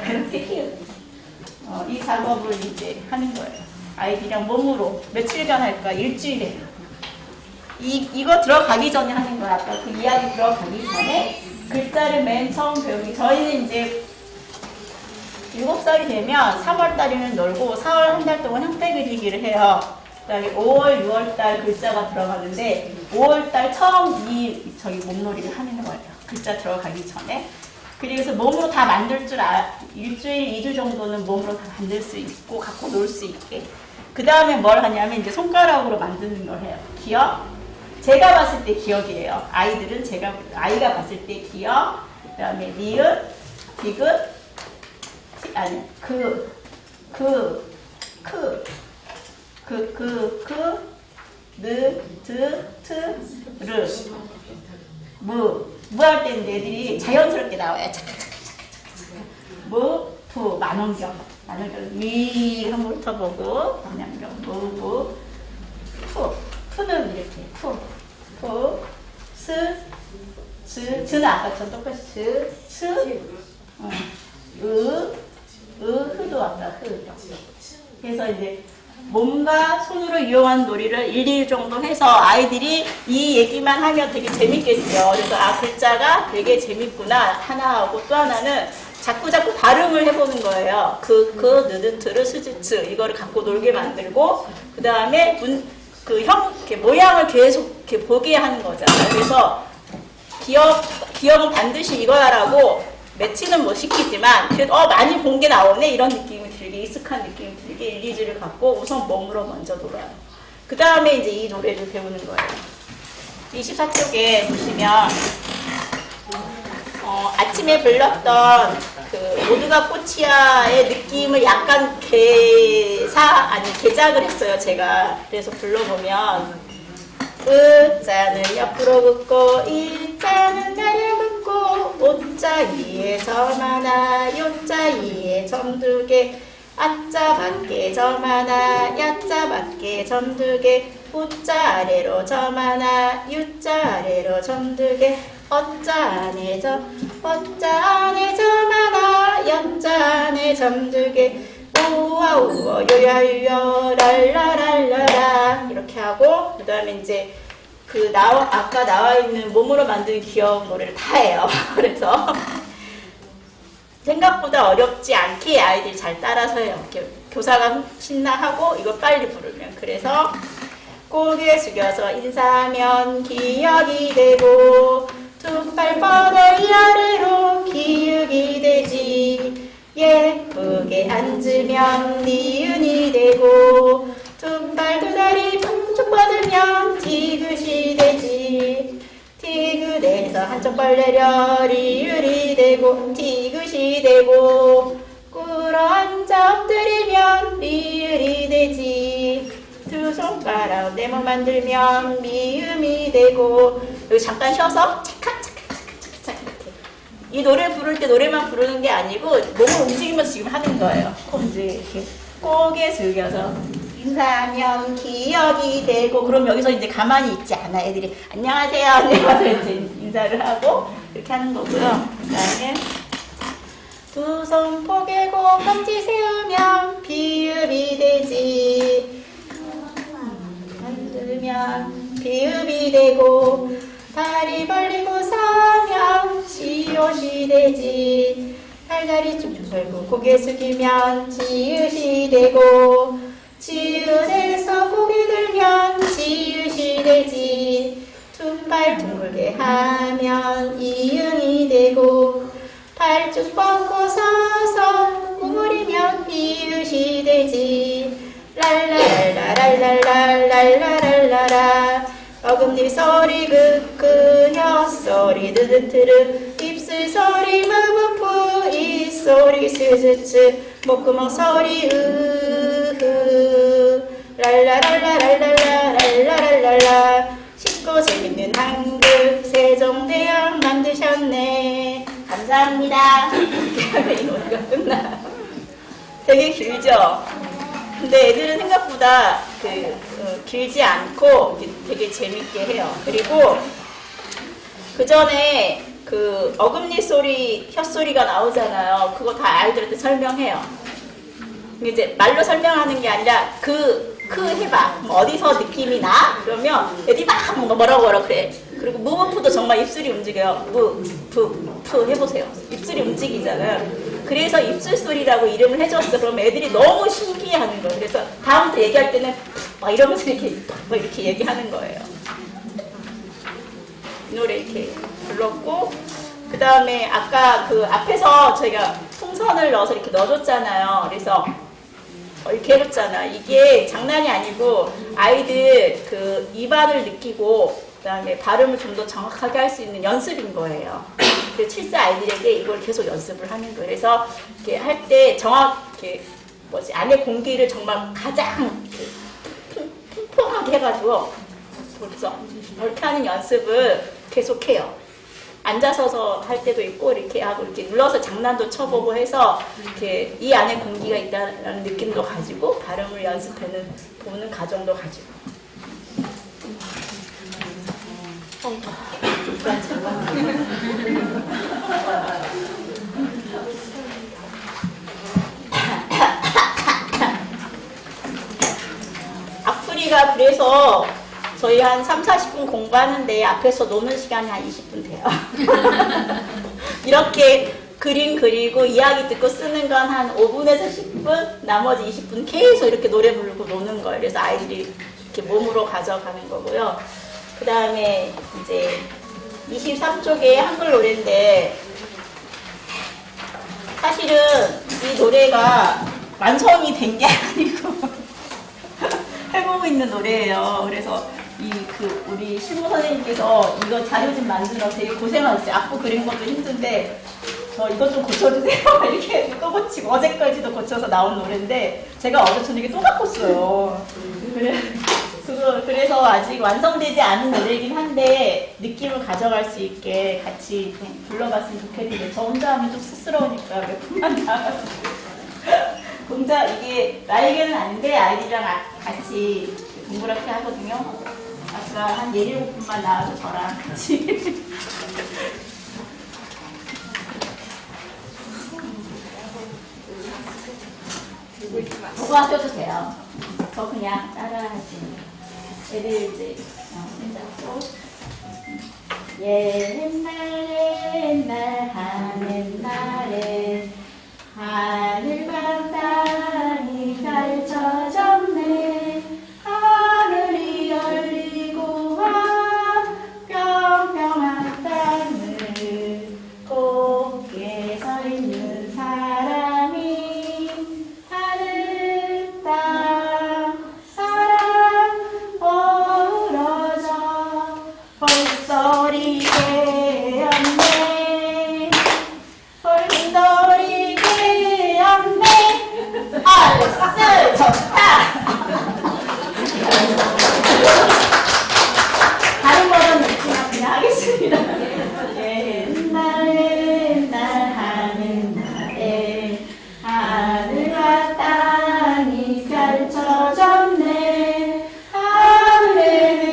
이렇게 히읗. 이 작업을 이제 하는 거예요. 아이들이랑 몸으로 며칠간 할까? 일주일에. 이거 들어가기 전에 하는 거야. 아까 그 이야기 들어가기 전에 글자를 맨 처음 배우기. 저희는 이제 7살이 되면 3월달에는 놀고 4월 한 달 동안 형태 그리기를 해요. 그 다음에 5월, 6월달 글자가 들어가는데 5월달 처음 저희 몸놀이를 하는 거예요. 글자 들어가기 전에. 그래서 몸으로 다 만들 줄 일주일, 2주 정도는 몸으로 다 만들 수 있고 갖고 놀 수 있게. 그 다음에 뭘 하냐면 이제 손가락으로 만드는 걸 해요. 기억. 제가 봤을 때 기억이에요. 아이들은 아이가 봤을 때 기억. 그 다음에 니은, 디귿, 아니, 무 할 때는 애들이 자연스럽게 나와요. 무, 만원경, 위 한번 훑어보고, 만원경, 푸는 이렇게, 즈는 아까처럼 똑같이, 흐도 아까 그래서 이제 몸과 손으로 이용한 놀이를 1, 2일 정도 해서 아이들이 이 얘기만 하면 되게 재밌겠죠. 그래서 글자가 되게 재밌구나 하나 하고 또 하나는 자꾸 발음을 해보는 거예요. 느드트르, 스즈츠 이거를 갖고 놀게 만들고 그 다음에 이렇게 모양을 계속 이렇게 보게 하는 거잖아요. 그래서 기억은 반드시 이거야라고 매치는 못 시키지만 그래도 많이 본 게 나오네 이런 느낌이 들게 익숙한 느낌이 들게 1, 2주를 갖고 우선 몸으로 먼저 놀아요. 그 다음에 이제 이 노래를 배우는 거예요. 24쪽에 보시면 아침에 불렀던 모두가 꽃이야의 느낌을 약간 개작을 했어요. 제가 그래서 불러보면 으자는 옆으로 긋고 이자는 아래 긋고 오자 이에 점 하나 요자 이에 점 두 개 아자 밖에 점 하나 야자 밖에 점 두 개 우자 아래로 점 하나 유자 아래로 점 두 개 어자 안에 점 하나 연자 안에 점 두 개 우와 우와 요야유여 랄라랄라라 이렇게 하고 그 다음에 이제 아까 나와 있는 몸으로 만든 기억 노래를 다 해요. 그래서 생각보다 어렵지 않게 아이들이 잘 따라서 해요. 이렇게 교사가 신나하고 이거 빨리 부르면 그래서 고개 숙여서 인사하면 기억이 되고 두 팔 뻗어 위아래로 기울이 되지 예쁘게 앉으면 니은이 되고 두 팔 두 다리 쭉 뻗으면 디귿이 되지 디귿에서 한쪽 발 내려 리을이 되고 디귿이 되고 꿇어앉아 엎드리면 리을이 되지 두 손가락 네모 만들면 미음이 되고 여기 잠깐 쉬어서 착착착착착착 이렇게 이 노래 부를 때 노래만 부르는 게 아니고 몸을 움직이면서 지금 하는 거예요. 이제 이렇게 고개 숙여서 인사하면 기억이 되고 그럼 여기서 이제 가만히 있지 않아. 애들이 안녕하세요 안녕하세요 이제 인사를 하고 이렇게 하는 거고요. 그 다음에 두 손 포개고 검지 세우면 비읍이 되지 만들면 비읍이 되고 다리 벌리고 서면 시옷이 되지 팔다리 쭉쭉 펴고 고개 숙이면 지읒이 되고 지읒에서 고개 들면 지읒이 되지 두 팔 둥글게 하면 이응이 되고 팔 쭉 뻗고 서서 구부리면 비읒이 되지 랄라랄라랄랄랄랄랄라랄라 어금니 소리 그녀 소리 드드트르 입술 소리 무무푸 입소리 스즈츠 목구멍 소리 으흐 랄라랄라랄랄랄랄랄랄라 쉽고 재밌는 한글 세종대왕 만드셨네. 감사합니다. 이 노래가 끝나요. 되게 길죠? 근데 애들은 생각보다 길지 않고 되게 재밌게 해요. 그리고 그 전에 어금니 소리, 혀소리가 나오잖아요. 그거 다 아이들한테 설명해요. 이제 말로 설명하는 게 아니라 해봐. 어디서 느낌이 나? 그러면 애들이 막 뭐라고 그래. 그리고 무무푸도 정말 입술이 움직여요. 푸 해보세요. 입술이 움직이잖아요. 그래서 입술 소리라고 이름을 해줬어. 그럼 애들이 너무 신기해하는 거예요. 그래서 다음부터 얘기할 때는 막 이러면서 이렇게 얘기하는 거예요. 이 노래 이렇게 불렀고 그 다음에 아까 앞에서 저희가 풍선을 넣어서 이렇게 넣어줬잖아요. 그래서 이렇게 해줬잖아. 이게 장난이 아니고 아이들 입안을 느끼고 그 다음에 발음을 좀 더 정확하게 할 수 있는 연습인 거예요. 그 7세 아이들에게 이걸 계속 연습을 하는 거예요. 그래서 이렇게 할 때 정확히 안에 공기를 정말 가장 풍성하게 해가지고 그래서 이렇게 하는 연습을 계속해요. 앉아서서 할 때도 있고 이렇게 하고 이렇게 눌러서 장난도 쳐보고 해서 이렇게 이 안에 공기가 있다는 느낌도 가지고 발음을 연습하는 보는 과정도 가지고. 악플이가 그래서 저희 한 3, 40분 공부하는데 앞에서 노는 시간이 한 20분 돼요. 이렇게 그림 그리고 이야기 듣고 쓰는 건 한 5분에서 10분, 나머지 20분 계속 이렇게 노래 부르고 노는 거예요. 그래서 아이들이 이렇게 몸으로 가져가는 거고요. 그 다음에 이제 23쪽에 한글 노래인데 사실은 이 노래가 완성이 된 게 아니고 해보고 있는 노래예요. 그래서 우리 실무 선생님께서 이거 자료 좀 만들어 되게 고생하셨어요. 악보 그린 것도 힘든데 저 이것 좀 고쳐주세요. 이렇게 또 고치고 어제까지도 고쳐서 나온 노래인데 제가 어제 저녁에 또 바꿨어요. 그래서 아직 완성되지 않은 노래이긴 한데 느낌을 가져갈 수 있게 같이 좀 불러봤으면 좋겠는데 저 혼자 하면 좀 쑥스러우니까 몇 분만 나와가지고 공자 이게 나에게는 아닌데 아이들이랑 같이 동그랗게 하거든요. 아까 한 17분만 나와서 저랑 같이 보고 하셔도 돼요. 저 그냥 따라하지. 애들 이제 혼자서 옛날 하는 날에 하늘과 땅이 펼쳐졌네. 하늘이 열리고 평평한 땅을 곱게 서 있는 사람이 하늘 땅 사랑 어우러져 벌소리 깨었네. 벌소리 깨었네. 알스 좋다. 다른 버전 있지만 그냥 하겠습니다. 옛날 하는 날에 하늘과 땅이 펼쳐졌네. 하늘에는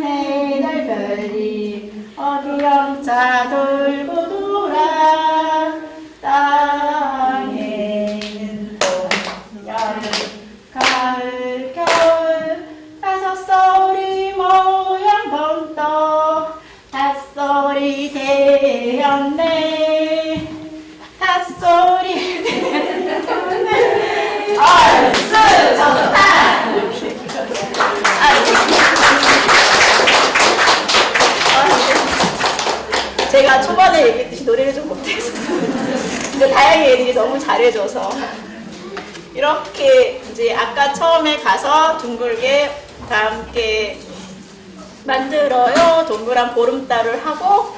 해달별이 어기영차 돌고 돌아. 땅에는 봄, 여름, 가을, 겨울 다섯소리 모양 번떡 닷소리 되었네. 닷소리 되었네. 얼쑤 좋다. 제가 초반에 얘기했듯이 노래를 좀 못해서 근데 다행히 애들이 너무 잘해줘서 이렇게 이제 아까 처음에 가서 둥글게 다 함께 만들어요. 동그란 보름달을 하고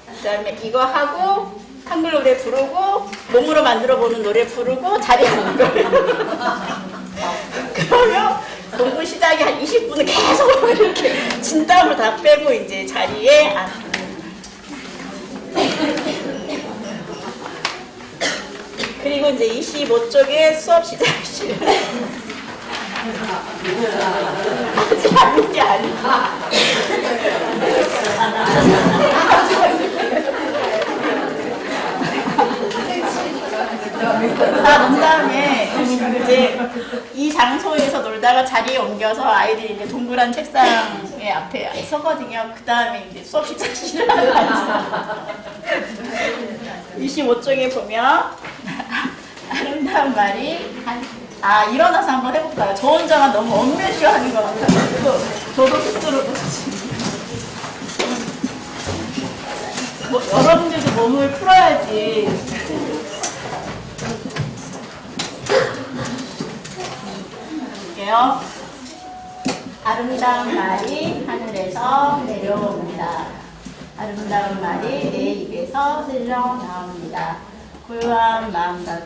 그 다음에 이거 하고 한글 노래 부르고 몸으로 만들어 보는 노래 부르고 자리에 앉는 거예요. 그러면 공부 시작이 한 20분은 계속 이렇게 진땀을 다 빼고 이제 자리에 앉는. 그리고 이제 25쪽에 수업 시작실. 아직 아닌 게 아니야. 다 논 다음에 이제 이 장소에서 놀다가 자리에 옮겨서 아이들이 이제 동그란 책상에 앞에 서거든요. 그 다음에 이제 수업 시작실을 하죠. 25쪽에 보면 아름다운 말이 일어나서 한번 해볼까요? 저 혼자만 너무 엄밀히 하는 것 같아요. 저도 스스로 여러분들도 몸을 풀어야지. 볼게요. 아름다운 말이 하늘에서 내려옵니다. 아름다운 말이 내 입에서 흘러나옵니다. 고요한 마음과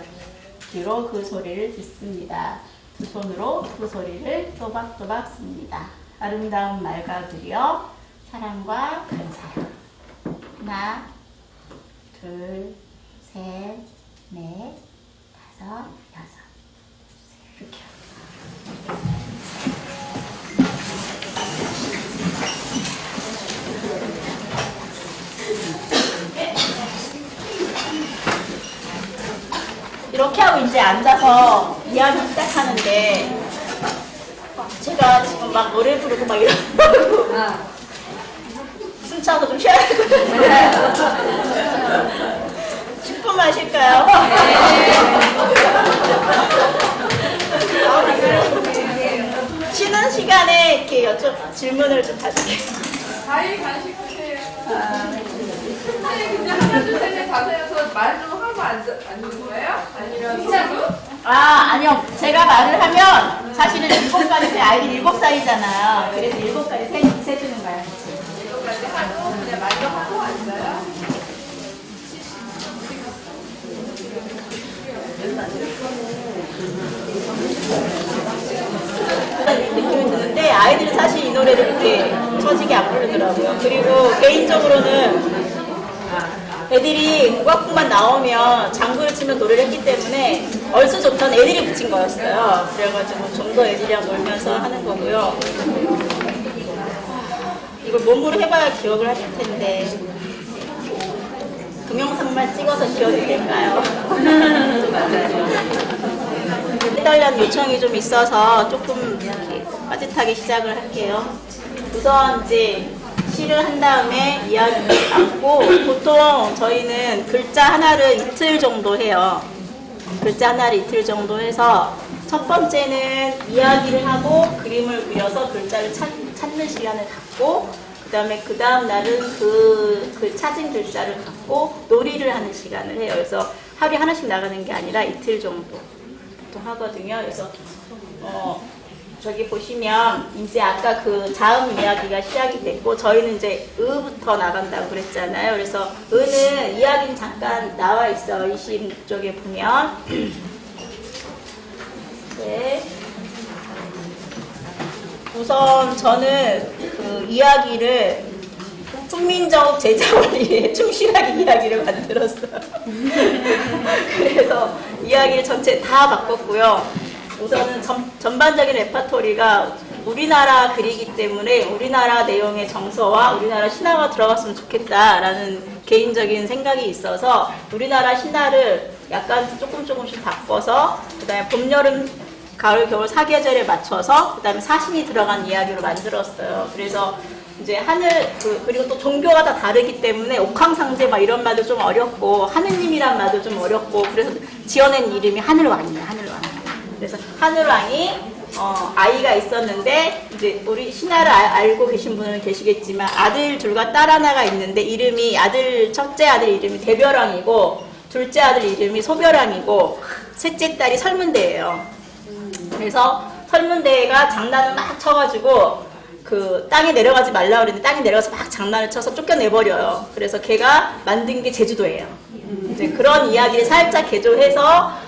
귀로 그 소리를 듣습니다. 두 손으로 그 소리를 또박또박 씁니다. 아름다운 말과 글이여 사랑과 감사요. 하나, 둘, 셋, 넷, 다섯, 여섯. 이렇게. 이렇게 하고 이제 앉아서 이야기 시작하는데 제가 지금 막 노래 부르고 막 이러고 숨 차서 좀 쉬어야 되거든요. 10분만 쉴까요? 쉬는 시간에 이렇게 질문을 좀 받을게요. 과일 간식하세요. 선생님 그냥 하나 둘 셋 넷 다섯에서 말 좀 하고 앉는 거예요? 아니면 진짜로? 아니요. 제가 말을 하면 사실은 7가지, 아이들이 7살이잖아요. 그래서 7가지 세주는 거예요. 이거까지 하고 그냥 말도 하고 앉아요? 느낌이 드는데 아이들은 사실 이 노래를 그렇게 처지게 안 부르더라고요. 그리고 개인적으로는 애들이 국악곡만 나오면 장구를 치면 노래를 했기 때문에 얼쑤 좋던 애들이 붙인 거였어요. 그래가지고 좀 더 애들이랑 놀면서 하는 거고요. 이걸 몸으로 해봐야 기억을 하실 텐데 동영상만 찍어서 기억이 될까요? 해달라는 요청이 좀 있어서 조금 이렇게 빠듯하게 시작을 할게요. 우선 이제 시를 한 다음에 이야기를 안고 보통 저희는 글자 하나를 이틀 정도 해요. 글자 하나를 이틀 정도 해서 첫 번째는 이야기를 하고 그림을 그려서 글자를 찾는 시간을 갖고 그 다음 날은 그 찾은 글자를 갖고 놀이를 하는 시간을 해요. 그래서 하루에 하나씩 나가는 게 아니라 이틀 정도 보통 하거든요. 그래서 저기 보시면 이제 아까 그 자음 이야기가 시작이 됐고 저희는 이제 의부터 나간다고 그랬잖아요. 그래서 의는 이야기는 잠깐 나와 있어요. 이 시 쪽에 보면 네. 우선 저는 그 이야기를 훈민정 제자 원리에 충실하게 이야기를 만들었어요. 그래서 이야기를 전체 다 바꿨고요. 우선은 전반적인 레파토리가 우리나라 글이기 때문에 우리나라 내용의 정서와 우리나라 신화가 들어갔으면 좋겠다라는 개인적인 생각이 있어서 우리나라 신화를 약간 조금씩 바꿔서 그 다음에 봄, 여름, 가을, 겨울 4계절에 맞춰서 그 다음에 사신이 들어간 이야기로 만들었어요. 그래서 이제 하늘, 그리고 또 종교가 다 다르기 때문에 옥황상제 막 이런 말도 좀 어렵고 하느님이란 말도 좀 어렵고 그래서 지어낸 이름이 하늘왕이에요. 하늘왕. 그래서 하늘왕이 아이가 있었는데 이제 우리 신화를 알고 계신 분은 계시겠지만 아들 둘과 딸 하나가 있는데 이름이 첫째 아들 이름이 대별왕이고 둘째 아들 이름이 소별왕이고 셋째 딸이 설문대예요. 그래서 설문대가 장난을 막 쳐가지고 그 땅에 내려가지 말라 그랬는데 땅에 내려가서 막 장난을 쳐서 쫓겨내버려요. 그래서 걔가 만든 게 제주도예요. 이제 그런 이야기를 살짝 개조해서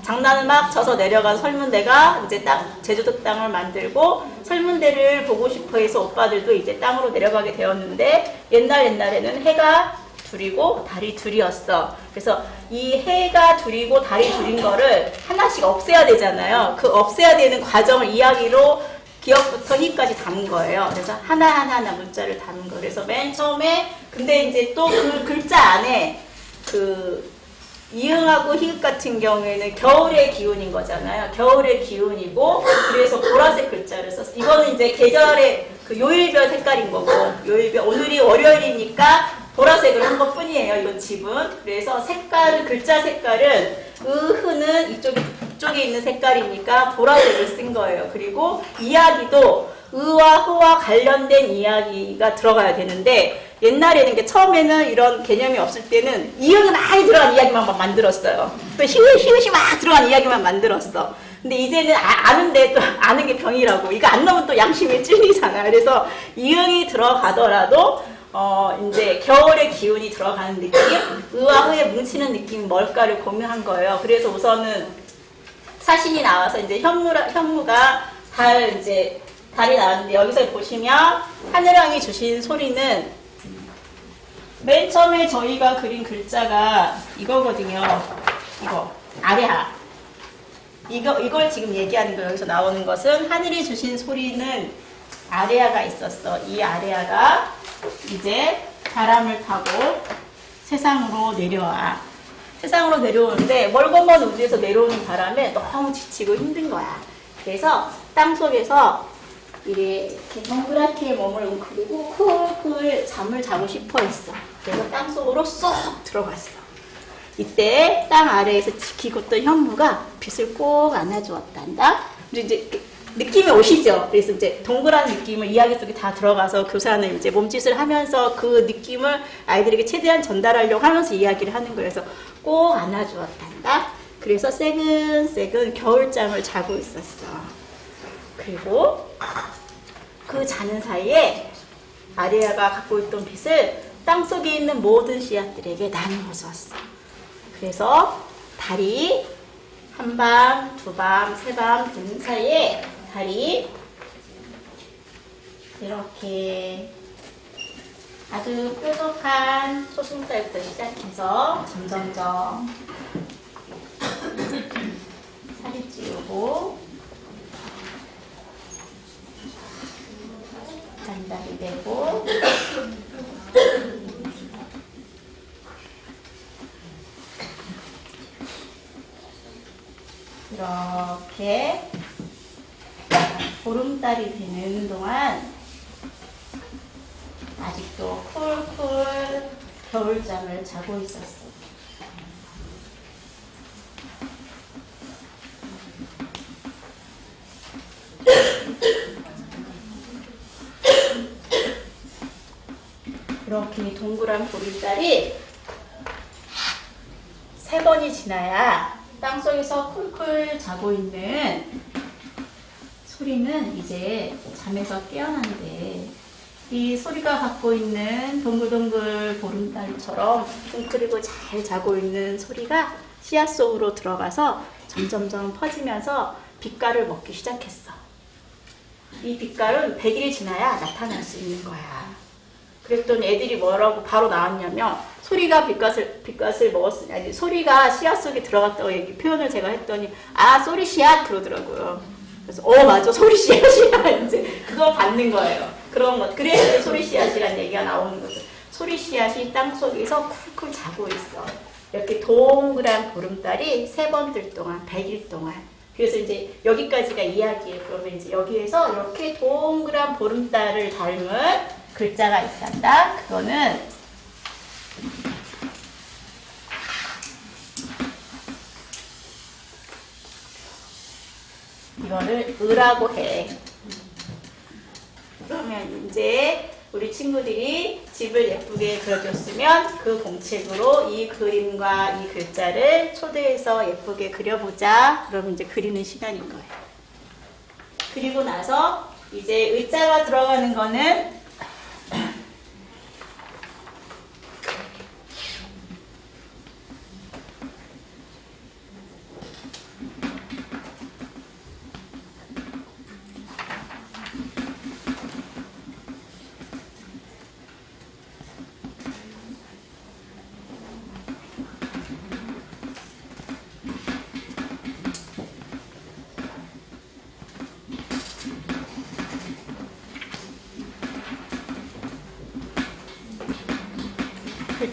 장난을 막 쳐서 내려간 설문대가 이제 제주도 땅을 만들고 설문대를 보고 싶어 해서 오빠들도 이제 땅으로 내려가게 되었는데 옛날에는 해가 둘이고 달이 둘이었어. 그래서 이 해가 둘이고 달이 둘인 거를 하나씩 없애야 되잖아요. 그 없애야 되는 과정을 이야기로 기억부터 희까지 담은 거예요. 그래서 하나하나 문자를 담은 거예요. 그래서 맨 처음에 근데 이제 또 그 글자 안에 그 이응하고 희읍 같은 경우에는 겨울의 기운인 거잖아요. 겨울의 기운이고 그래서 보라색 글자를 썼어요. 이거는 이제 계절의 그 요일별 색깔인 거고 요일별 오늘이 월요일이니까 보라색을 한 것 뿐이에요. 이 집은. 그래서 글자 색깔은 흐는 이쪽에 있는 색깔이니까 보라색을 쓴 거예요. 그리고 이야기도 의와 흐와 관련된 이야기가 들어가야 되는데 옛날에는 처음에는 이런 개념이 없을 때는 이응이 많이 들어간 이야기만 막 만들었어요. 또 히읗이 막 들어간 이야기만 만들었어. 근데 이제는 아는데 또 아는 게 병이라고. 이거 안 넣으면 또 양심이 찔리잖아요. 그래서 이응이 들어가더라도 이제 겨울의 기운이 들어가는 느낌, 의와 흐에 뭉치는 느낌이 뭘까를 고민한 거예요. 그래서 우선은 사신이 나와서 이제 현무가 달이 나왔는데 여기서 보시면 하늘왕이 주신 소리는 맨 처음에 저희가 그린 글자가 이거거든요. 이거 아레하. 이걸 지금 얘기하는 거예요. 여기서 나오는 것은 하늘이 주신 소리는 아레아가 있었어. 이 아레아가 이제 바람을 타고 세상으로 내려와. 세상으로 내려오는데 멀건 먼 우주에서 내려오는 바람에 너무 지치고 힘든 거야. 그래서 땅속에서 이렇게 동그랗게 몸을 웅크리고 쿨쿨 잠을 자고 싶어 했어. 그래서 땅속으로 쏙 들어갔어. 이때 땅 아래에서 지키고 있던 현무가 빛을 꼭 안아주었단다. 이제 느낌이 오시죠? 그래서 이제 동그란 느낌을 이야기 속에 다 들어가서 교사는 이제 몸짓을 하면서 그 느낌을 아이들에게 최대한 전달하려고 하면서 이야기를 하는 거예요. 그래서 꼭 안아주었단다. 그래서 새근새근 겨울잠을 자고 있었어. 그리고 그 자는 사이에 아레아가 갖고 있던 빛을 땅속에 있는 모든 씨앗들에게 나누어 주었어. 그래서 달이 한 밤, 두 밤, 세 밤 되는 사이에 달이 이렇게 아주 뾰족한 초승달부터 시작해서 점점점 살이 찌우고 단달이 되고 이렇게 보름달이 되는 동안 아직도 쿨쿨 겨울잠을 자고 있었어. 이렇게 동그란 보름달이 3번이 지나야 땅속에서 쿨쿨 자고 있는 소리는 이제 잠에서 깨어난대. 이 소리가 갖고 있는 동글동글 보름달처럼 웅크리고 잘 자고 있는 소리가 씨앗 속으로 들어가서 점점점 퍼지면서 빛깔을 먹기 시작했어. 이 빛깔은 100일이 지나야 나타날 수 있는 거야. 그랬더니 애들이 뭐라고 바로 나왔냐면 소리가 빛깔을 먹었으니 아니 소리가 씨앗 속에 들어갔다고 표현을 제가 했더니 아 소리 씨앗 그러더라고요. 그래서 맞아 소리 씨앗이야 이제 그거 받는 거예요. 그런 것 그래서 소리 씨앗이라는 얘기가 나오는 거죠. 소리 씨앗이 땅 속에서 쿨쿨 자고 있어. 이렇게 동그란 보름달이 3번 들 동안 100일 동안. 그래서 이제 여기까지가 이야기예요. 그러면 이제 여기에서 이렇게 동그란 보름달을 닮은 글자가 있단다. 그거는 이거를 을라고 해. 그러면 이제 우리 친구들이 집을 예쁘게 그려줬으면 그 공책으로 이 그림과 이 글자를 초대해서 예쁘게 그려보자. 그러면 이제 그리는 시간인 거예요. 그리고 나서 이제 의자가 들어가는 거는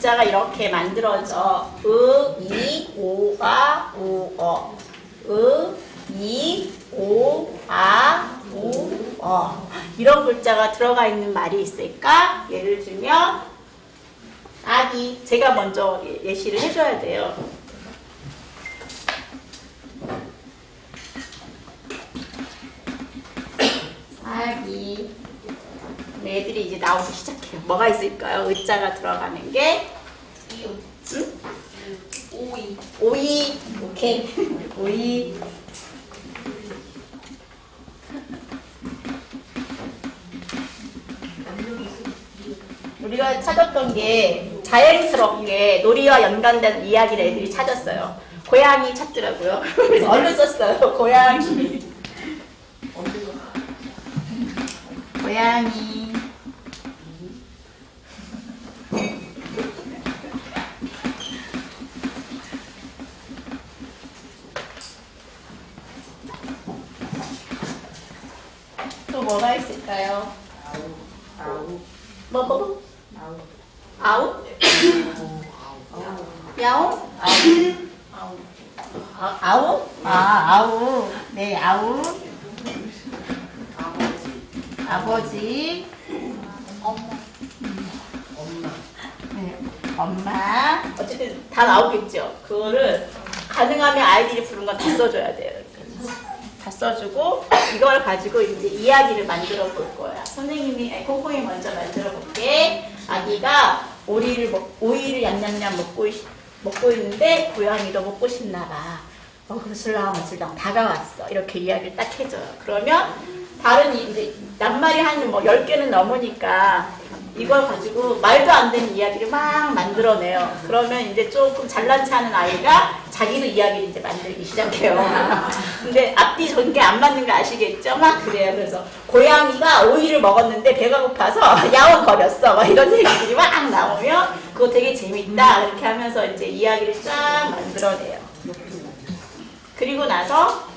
글자가 이렇게 만들어져. 이, 오, 아, 우, 어. 이, 오, 아, 우, 어. 이런 글자가 들어가 있는 말이 있을까? 예를 들면 아기. 제가 먼저 예시를 해줘야 돼요. 아기. 애들이 이제 나오기 시작해요. 뭐가 있을까요? 의자가 들어가는 게 응? 오이. 오이. 오케이. 오이. 우리가 찾았던 게 자연스럽게 놀이와 연관된 이야기를 애들이 찾았어요. 고양이 찾더라고요. 그래서 얼른 썼어요. 고양이. 고양이. 또 뭐가 있을까요? 뭐? 아우? 야옹? 아우? 아우. 네, 아우. 아버지. 네, 엄마. 어쨌든 다 나오겠죠. 그거를 가능하면 아이들이 부른 건 다 써줘야 돼요. 다 써주고 이걸 가지고 이제 이야기를 만들어 볼 거야. 선생님이 콩콩이 먼저 만들어 볼게. 아기가 오이를 냠냠냠 먹고 있는데 고양이도 먹고 싶나 봐. 어슬렁어슬렁 다가왔어. 이렇게 이야기를 딱 해줘요. 그러면 다른 이제 낱말이 한 10개는 넘으니까 이걸 가지고 말도 안 되는 이야기를 막 만들어내요. 그러면 이제 조금 잘난 체하는 아이가 자기도 이야기를 이제 만들기 시작해요. 근데 앞뒤 전개 안 맞는 거 아시겠죠? 막 그래요. 그래서 고양이가 오이를 먹었는데 배가 고파서 야옹거렸어. 막 이런 얘기들이 막 나오면 그거 되게 재밌다. 이렇게 하면서 이제 이야기를 쫙 만들어내요. 그리고 나서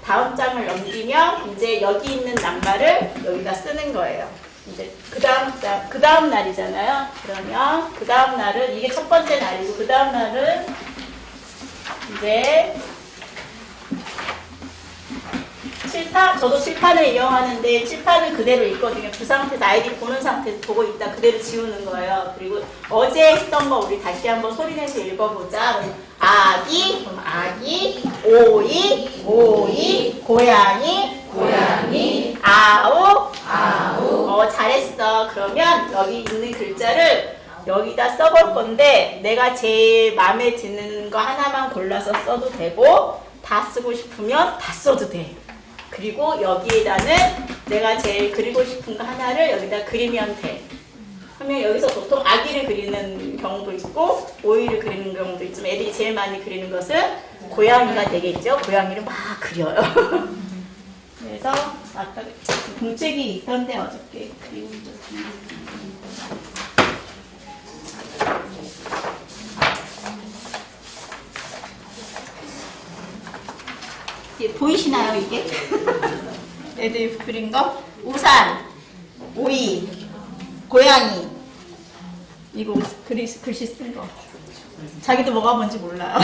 다음 장을 넘기면 이제 여기 있는 낱말을 여기다 쓰는 거예요. 이제 그 다음 날이잖아요. 그러면 그 다음 날은 이게 첫 번째 날이고 그 다음 날은 이제 칠판, 저도 칠판을 이용하는데 칠판을 그대로 읽거든요. 그 상태에서 아이들이 보는 상태에서 보고 있다 그대로 지우는 거예요. 그리고 어제 했던 거 우리 다시 한번 소리내서 읽어보자. 아기, 그럼 아기, 오이, 고양이, 아우, 잘했어. 그러면 여기 있는 글자를 여기다 써볼 건데 내가 제일 마음에 드는 거 하나만 골라서 써도 되고 다 쓰고 싶으면 다 써도 돼. 그리고 여기에다는 내가 제일 그리고 싶은 거 하나를 여기다 그리면 돼. 그러면 여기서 보통 아기를 그리는 경우도 있고 오이를 그리는 경우도 있지만 애들이 제일 많이 그리는 것은 고양이가 되겠죠. 고양이를 막 그려요. 그래서 아까 공책이 있던데 어저께 그리고 보이시나요 이게? 애들 그린 거? 우산, 오이, 고양이. 이거 글씨 쓴 거. 자기도 뭐가 뭔지 몰라요.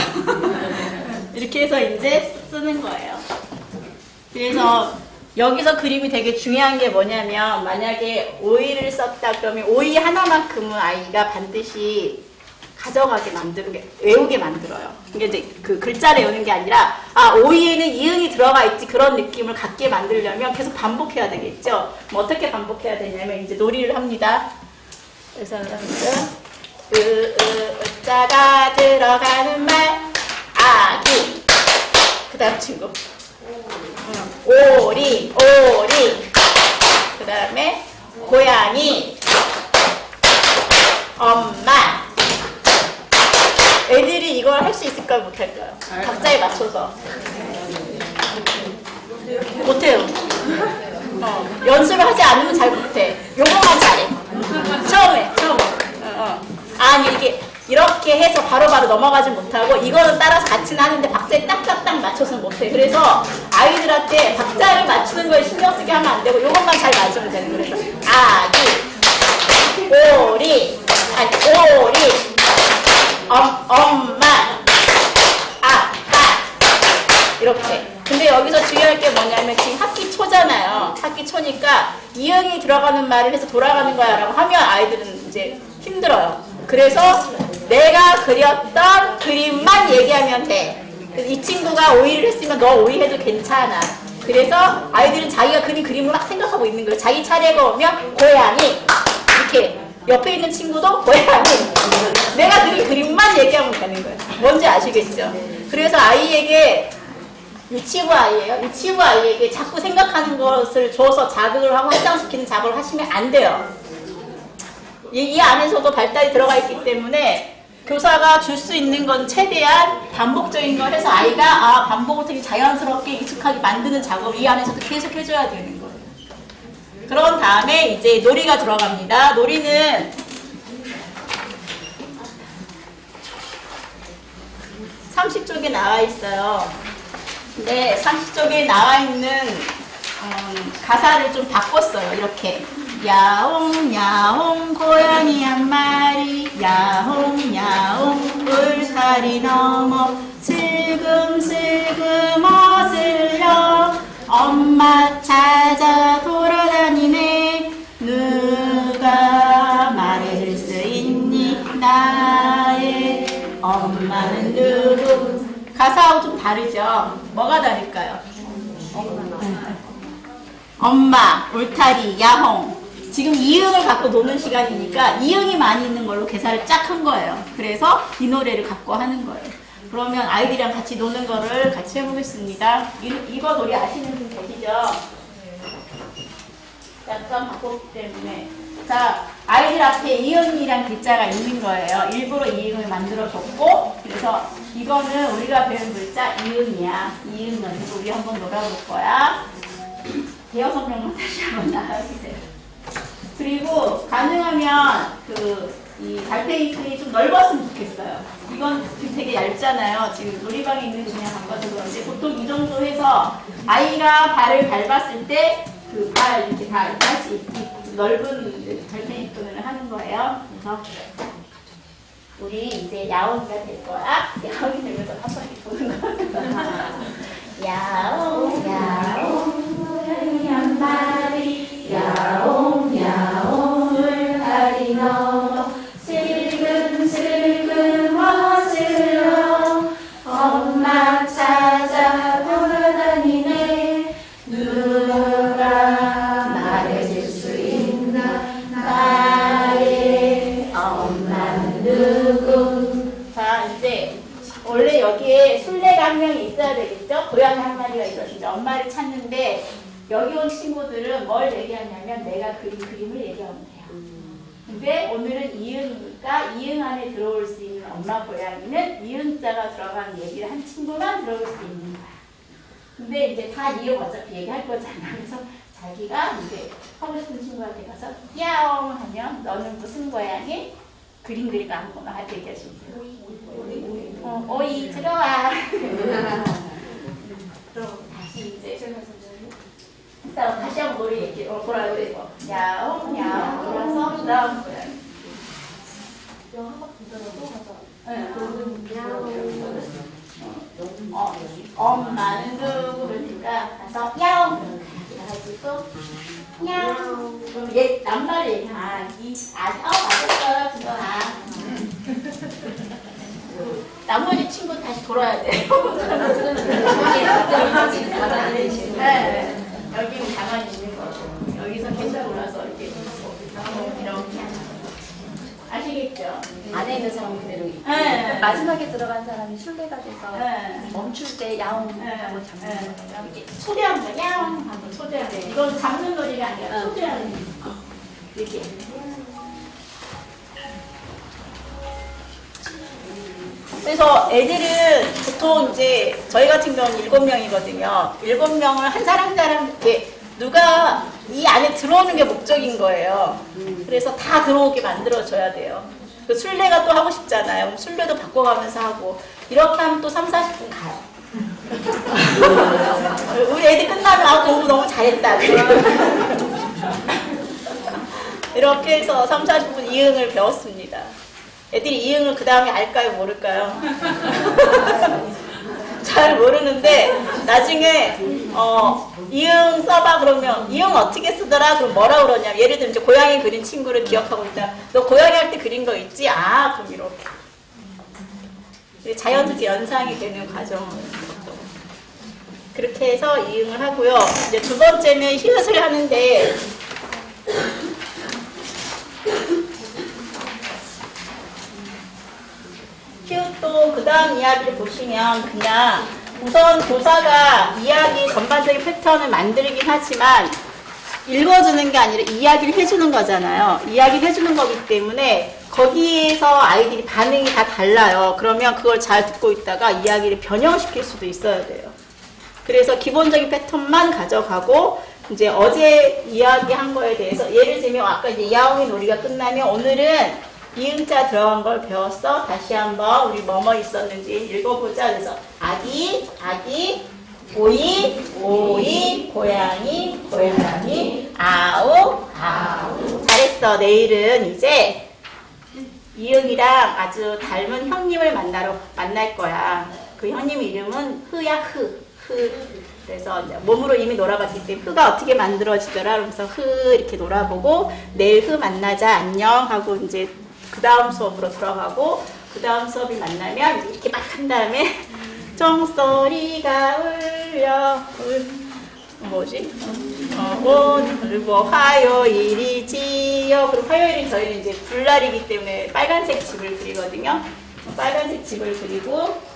이렇게 해서 이제 쓰는 거예요. 그래서 여기서 그림이 되게 중요한 게 뭐냐면 만약에 오이를 썼다 그러면 오이 하나만큼은 아이가 반드시 가져가게 외우게 만들어요. 이게 이제 그 글자를 외우는 게 아니라, 오이에는 이응이 들어가 있지, 그런 느낌을 갖게 만들려면 계속 반복해야 되겠죠. 뭐 어떻게 반복해야 되냐면, 이제 놀이를 합니다. 그래서, 자가 들어가는 말, 아기. 그 다음 친구. 오리. 그 다음에, 고양이. 엄마. 애들이 이걸 할 수 있을까요? 못할까요? 각자에 맞춰서. 못해요. 연습을 하지 않으면 잘 못해. 요거만 잘해. 처음에. 아니, 이게 이렇게 해서 바로바로 넘어가지 못하고 이거는 따라서 같이는 하는데 박자에 딱딱딱 맞춰서는 못해. 그래서 아이들한테 박자를 맞추는 거에 신경 쓰게 하면 안 되고 요것만 잘 맞으면 되는 거예요. 그래서 아기, 오리, 엄마, 아빠 이렇게. 근데 여기서 중요할 게 뭐냐면 지금 학기 초잖아요. 학기 초니까 이응이 들어가는 말을 해서 돌아가는 거야 라고 하면 아이들은 이제 힘들어요. 그래서 내가 그렸던 그림만 얘기하면 돼. 이 친구가 오이를 했으면 너 오이 해도 괜찮아. 그래서 아이들은 자기가 그린 그림을 막 생각하고 있는 거예요. 자기 차례가 오면 고양이 이렇게. 옆에 있는 친구도 고양이. 내가 그린 그림만 얘기하면 되는 거예요. 뭔지 아시겠죠? 그래서 아이에게 유치부 아이에게 자꾸 생각하는 것을 줘서 자극을 하고 확장시키는 작업을 하시면 안 돼요. 이 안에서도 발달이 들어가 있기 때문에 교사가 줄 수 있는 건 최대한 반복적인 걸 해서 아이가 반복을 되게 자연스럽게 익숙하게 만드는 작업을 이 안에서도 계속 해줘야 되는 거예요. 그런 다음에 이제 놀이가 들어갑니다. 놀이는 30쪽에 나와 있어요. 근데 30쪽에 나와 있는 가사를 좀 바꿨어요. 이렇게 야옹 야옹 고양이 한 마리 야옹 야옹 울타리 넘어 슬금슬금 어슬려 엄마 찾아 돌아다니네 누가 말해줄 수 있니 나의 엄마는 누구 가사하고 좀 다르죠? 뭐가 다를까요? 엄마, 울타리, 야홍 지금 이응을 갖고 노는 시간이니까 이응이 많이 있는 걸로 개사를 쫙 한 거예요. 그래서 이 노래를 갖고 하는 거예요. 그러면 아이들이랑 같이 노는 거를 같이 해보겠습니다. 이거 노래 아시는 분 계시죠? 약간 바꿨기 때문에 자, 아이들 앞에 이응이란 글자가 있는 거예요. 일부러 이응을 만들어줬고 그래서 이거는 우리가 배운 글자 이응이야. 이응 가지고 우리 한번 놀아볼 거야. 대여섯 명만 다시 한번 나와주세요. 그리고 가능하면 이 달팽이 끈이 좀 넓었으면 좋겠어요. 이건 지금 되게 얇잖아요. 지금 놀이방에 있는 그냥 바꿔서 그런데 보통 이 정도 해서 아이가 발을 밟았을 때 그 발 이렇게 다 다시 넓은 달팽이 끈을 하는 거예요. 그래서 우리 이제 야옹이가 될 거야. 야옹이 되면서 한 바퀴 도는 거야. 야옹 야옹 고양이 한 마리 야옹 야옹 울타리 넘어 슬금슬금 어슬러 엄마 찾아 돌아다니네 누가 말해줄 수 있나 나의 엄마는 누구 자 이제 원래 여기에 술래가 한 명이 있어야 되겠죠? 고양이 한 마리가 있었는데 엄마를 찾는데 여기 온 친구들은 뭘 얘기하냐면 내가 그린 그림을 얘기하면 돼요. 근데 오늘은 이응이니까 이응 안에 들어올 수 있는 엄마 고양이는 이응자가 들어간 얘기를 한 친구만 들어올 수 있는 거야. 근데 이제 다 이응 어차피 얘기할 거잖아. 그래서 자기가 이제 하고 싶은 친구한테 가서 야옹 하면 너는 무슨 고양이? 그림 그리고 아무거나 할 때 얘기하시면 돼요. 오이 들어와. 그럼 다시 이제 일단 다시 한번 노래 얘기 보라고 그래요. 야옹 야옹 돌아서 그다음 고양이. 엄마는 누구 그러니까 가서 야옹 해가지고 야옹 그럼 얘 남발을 얘기해. 맞았어 그거야. 나머지 친구 다시 돌아야 돼. 네. 여기는 가만히 있는 거고 여기서 계속 돌아서 이렇게 아시겠죠? 안에 있는 사람 그대로 있고 네. 마지막에 들어간 사람이 술래가 돼서 네. 멈출 때 야옹 하고 네. 잡는 거예요. 이렇게 초대하는 거야. 야옹 하고 초대하는 거야. 이건 잡는 놀이가 아니라 초대하는 거야. 이렇게. 그래서 애들은 보통 이제 저희 같은 경우는 7명이거든요. 7명을 한 사람 이렇게 누가 이 안에 들어오는 게 목적인 거예요. 그래서 다 들어오게 만들어줘야 돼요. 그 술래가 또 하고 싶잖아요. 술래도 바꿔가면서 하고 이렇게 하면 또 3, 40분 가요. 우리 애들 끝나면 공부 너무 잘했다. 이렇게 해서 3, 40분 이응을 배웠습니다. 애들이 이응을 그 다음에 알까요? 모를까요? 잘 모르는데 나중에 이응 써봐 그러면 이응 어떻게 쓰더라? 그럼 뭐라 그러냐? 예를 들면 이제 고양이 그린 친구를 기억하고 있다. 너 고양이 할 때 그린 거 있지? 그럼 이렇게 자연스럽게 연상이 되는 과정을 그렇게 해서 이응을 하고요. 이제 두 번째는 히읗을 하는데 히읗도 그 다음 이야기를 보시면 그냥 우선 교사가 이야기 전반적인 패턴을 만들긴 하지만 읽어주는 게 아니라 이야기를 해주는 거잖아요. 이야기를 해주는 거기 때문에 거기에서 아이들이 반응이 다 달라요. 그러면 그걸 잘 듣고 있다가 이야기를 변형시킬 수도 있어야 돼요. 그래서 기본적인 패턴만 가져가고 이제 어제 이야기한 거에 대해서 예를 들면 아까 이제 야옹이 놀이가 끝나면 오늘은 이응자 들어간 걸 배웠어. 다시 한번 우리 뭐뭐 있었는지 읽어보자. 그래서 아기, 오이, 고양이, 아우. 잘했어. 내일은 이제 이응이랑 아주 닮은 형님을 만날 거야. 그 형님 이름은 흐야, 흐. 그래서 이제 몸으로 이미 놀아봤기 때문에 흐가 어떻게 만들어지더라. 그러면서 흐 이렇게 놀아보고 내일 흐 만나자 안녕 하고 이제 그 다음 수업으로 들어가고 그 다음 수업이 만나면 이렇게 막 한 다음에 종소리가 울려 뭐지? 오늘 뭐 화요일이지요. 그리고 화요일은 저희는 이제 불날이기 때문에 빨간색 집을 그리거든요. 빨간색 집을 그리고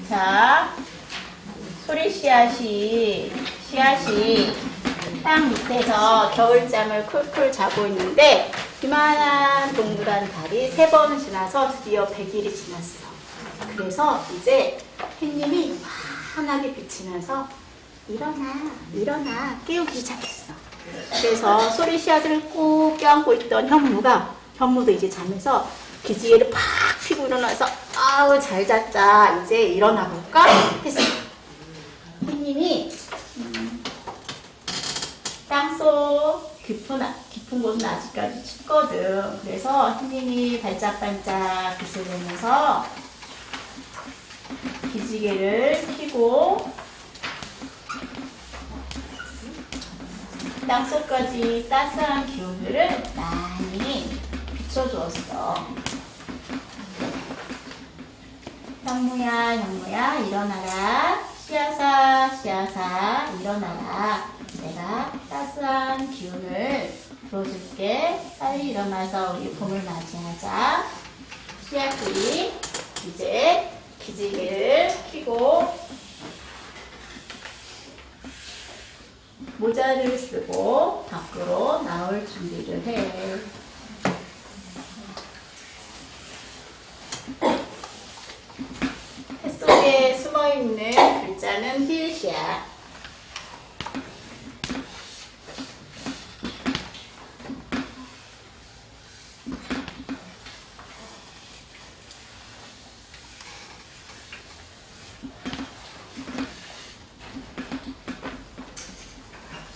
자, 소리 씨앗이 땅 밑에서 겨울잠을 쿨쿨 자고 있는데 이만한 동그란 달이 3번 지나서 드디어 100일이 지났어. 그래서 이제 햇님이 환하게 비치면서 일어나 깨우기 시작했어. 그래서 소리 씨앗을 꼭 껴안고 있던 현무도 이제 자면서 기지개를 팍 펴고 일어나서 아우 잘 잤다 이제 일어나 볼까 했어. 햇님이 땅속 깊은 곳은 아직까지 춥거든. 그래서 햇님이 반짝반짝 빛을 내면서 기지개를 펴고 땅속까지 따스한 기운들을 많이 비춰주었어. 현무야 일어나라. 씨앗아 일어나라. 내가 따스한 기운을 불어줄게. 빨리 일어나서 우리 봄을 맞이하자. 씨앗들이 이제 기지개를 펴고 모자를 쓰고 밖으로 나올 준비를 해. 해 속에 숨어있는 글자는 히읗이야.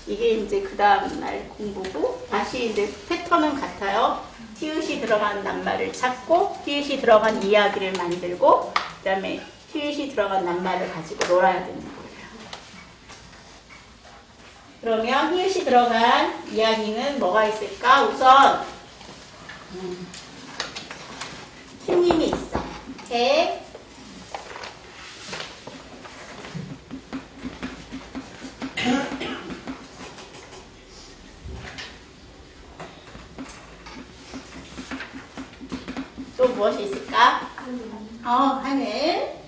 이게 이제 그 다음날 공부고 다시 이제 패턴은 같아요. 히읗이 들어간 낱말을 찾고 히읗이 들어간 이야기를 만들고 그 다음에 히읗이 들어간 낱말을 가지고 놀아야 되는 거예요. 그러면 히읗이 들어간 이야기는 뭐가 있을까? 우선 햇님이 있어. 해 또 무엇이 있을까? 하늘.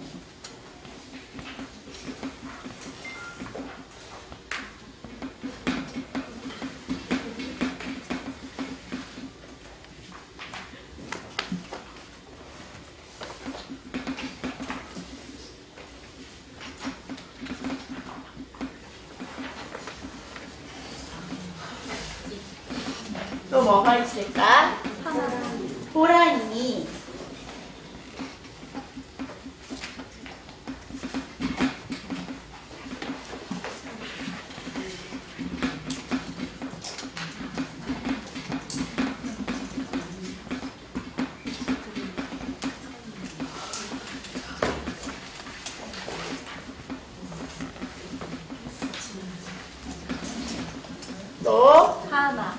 또 뭐가 있을까? 호랑이. 또 하마.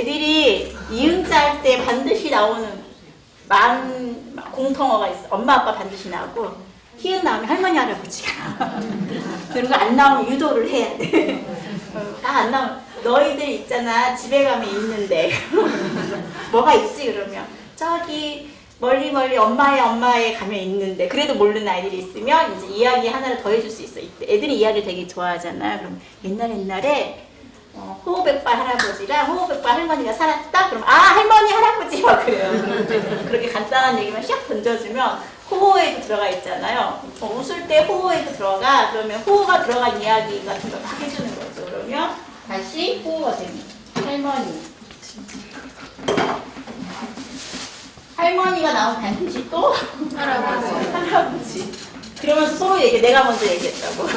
애들이 이응자 할 때 반드시 나오는 공통어가 있어. 엄마 아빠 반드시 나오고 히읗 나오면 할머니 할아버지가 그리고 안 나오면 유도를 해야 돼. 다 안 나오면 너희들 있잖아 집에 가면 있는데 뭐가 있지 그러면 저기 멀리 엄마의 가면 있는데 그래도 모르는 아이들이 있으면 이제 이야기 하나를 더 해줄 수 있어. 애들이 이야기를 되게 좋아하잖아. 그럼 옛날에 호호백발 할아버지랑 호호백발 할머니가 살았다? 그럼 할머니 할아버지 막 그래요. 그렇게 간단한 얘기만 샥 던져주면 호호에도 들어가 있잖아요. 웃을 때 호호에도 들어가. 그러면 호호가 들어간 이야기 같은 걸 막 해주는 거죠. 그러면 다시 호호가 됩니다. 할머니가 나오면 반드시 또 할아버지. 그러면서 서로 얘기해. 내가 먼저 얘기했다고.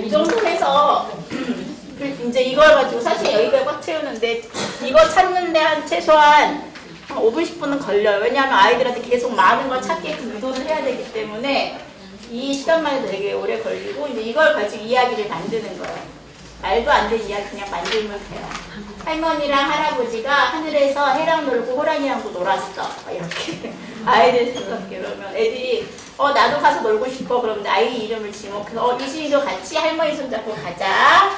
이 정도 해서 이제 이걸 가지고 사실 여기가 꽉 채우는데 이거 찾는데 한 최소한 5분, 10분은 걸려요. 왜냐하면 아이들한테 계속 많은 걸 찾게끔 유도를 해야 되기 때문에 이 시간만 해도 되게 오래 걸리고 이제 이걸 가지고 이야기를 만드는 거예요. 말도 안 되는 이야기 그냥 만들면 돼요. 할머니랑 할아버지가 하늘에서 해랑 놀고 호랑이랑도 놀았어. 이렇게 아이들 생각해. 그러면 애들이 나도 가서 놀고 싶어. 그러면 아이 이름을 지목해서 이신이도 같이 할머니 손잡고 가자.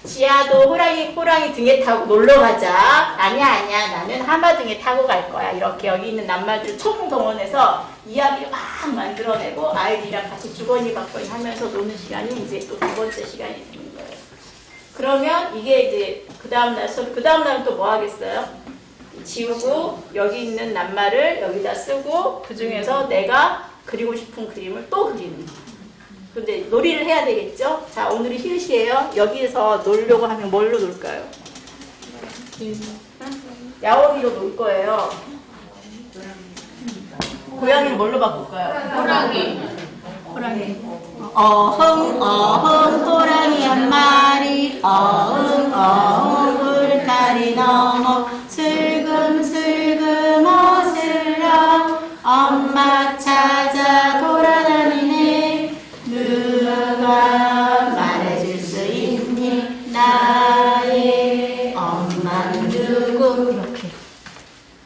지아도 호랑이 등에 타고 놀러 가자. 아니야 나는 하마 등에 타고 갈 거야. 이렇게 여기 있는 낱말들 총동원해서 이야기를 막 만들어내고 아이들이랑 같이 주거니 받거니 하면서 노는 시간이 이제 또 두 번째 시간이 되는 거예요. 그러면 이게 이제 그 다음날은 또 뭐 하겠어요? 지우고 여기 있는 낱말을 여기다 쓰고 그 중에서 내가 그리고 싶은 그림을 또 그리는 거예요. 근데 놀이를 해야 되겠죠? 자, 오늘이 휴식이에요. 여기에서 놀려고 하면 뭘로 놀까요? 야옹이로 놀 거예요. 고양이는 뭘로 바꿀까요? 호랑이. 어흥 호랑이 한 마리 어흥 울타리 넘어 슬금 어슬렁 엄마 찾아 돌아다니네. 누가 말해줄 수 있니? 나의 엄마는 누구? 이렇게.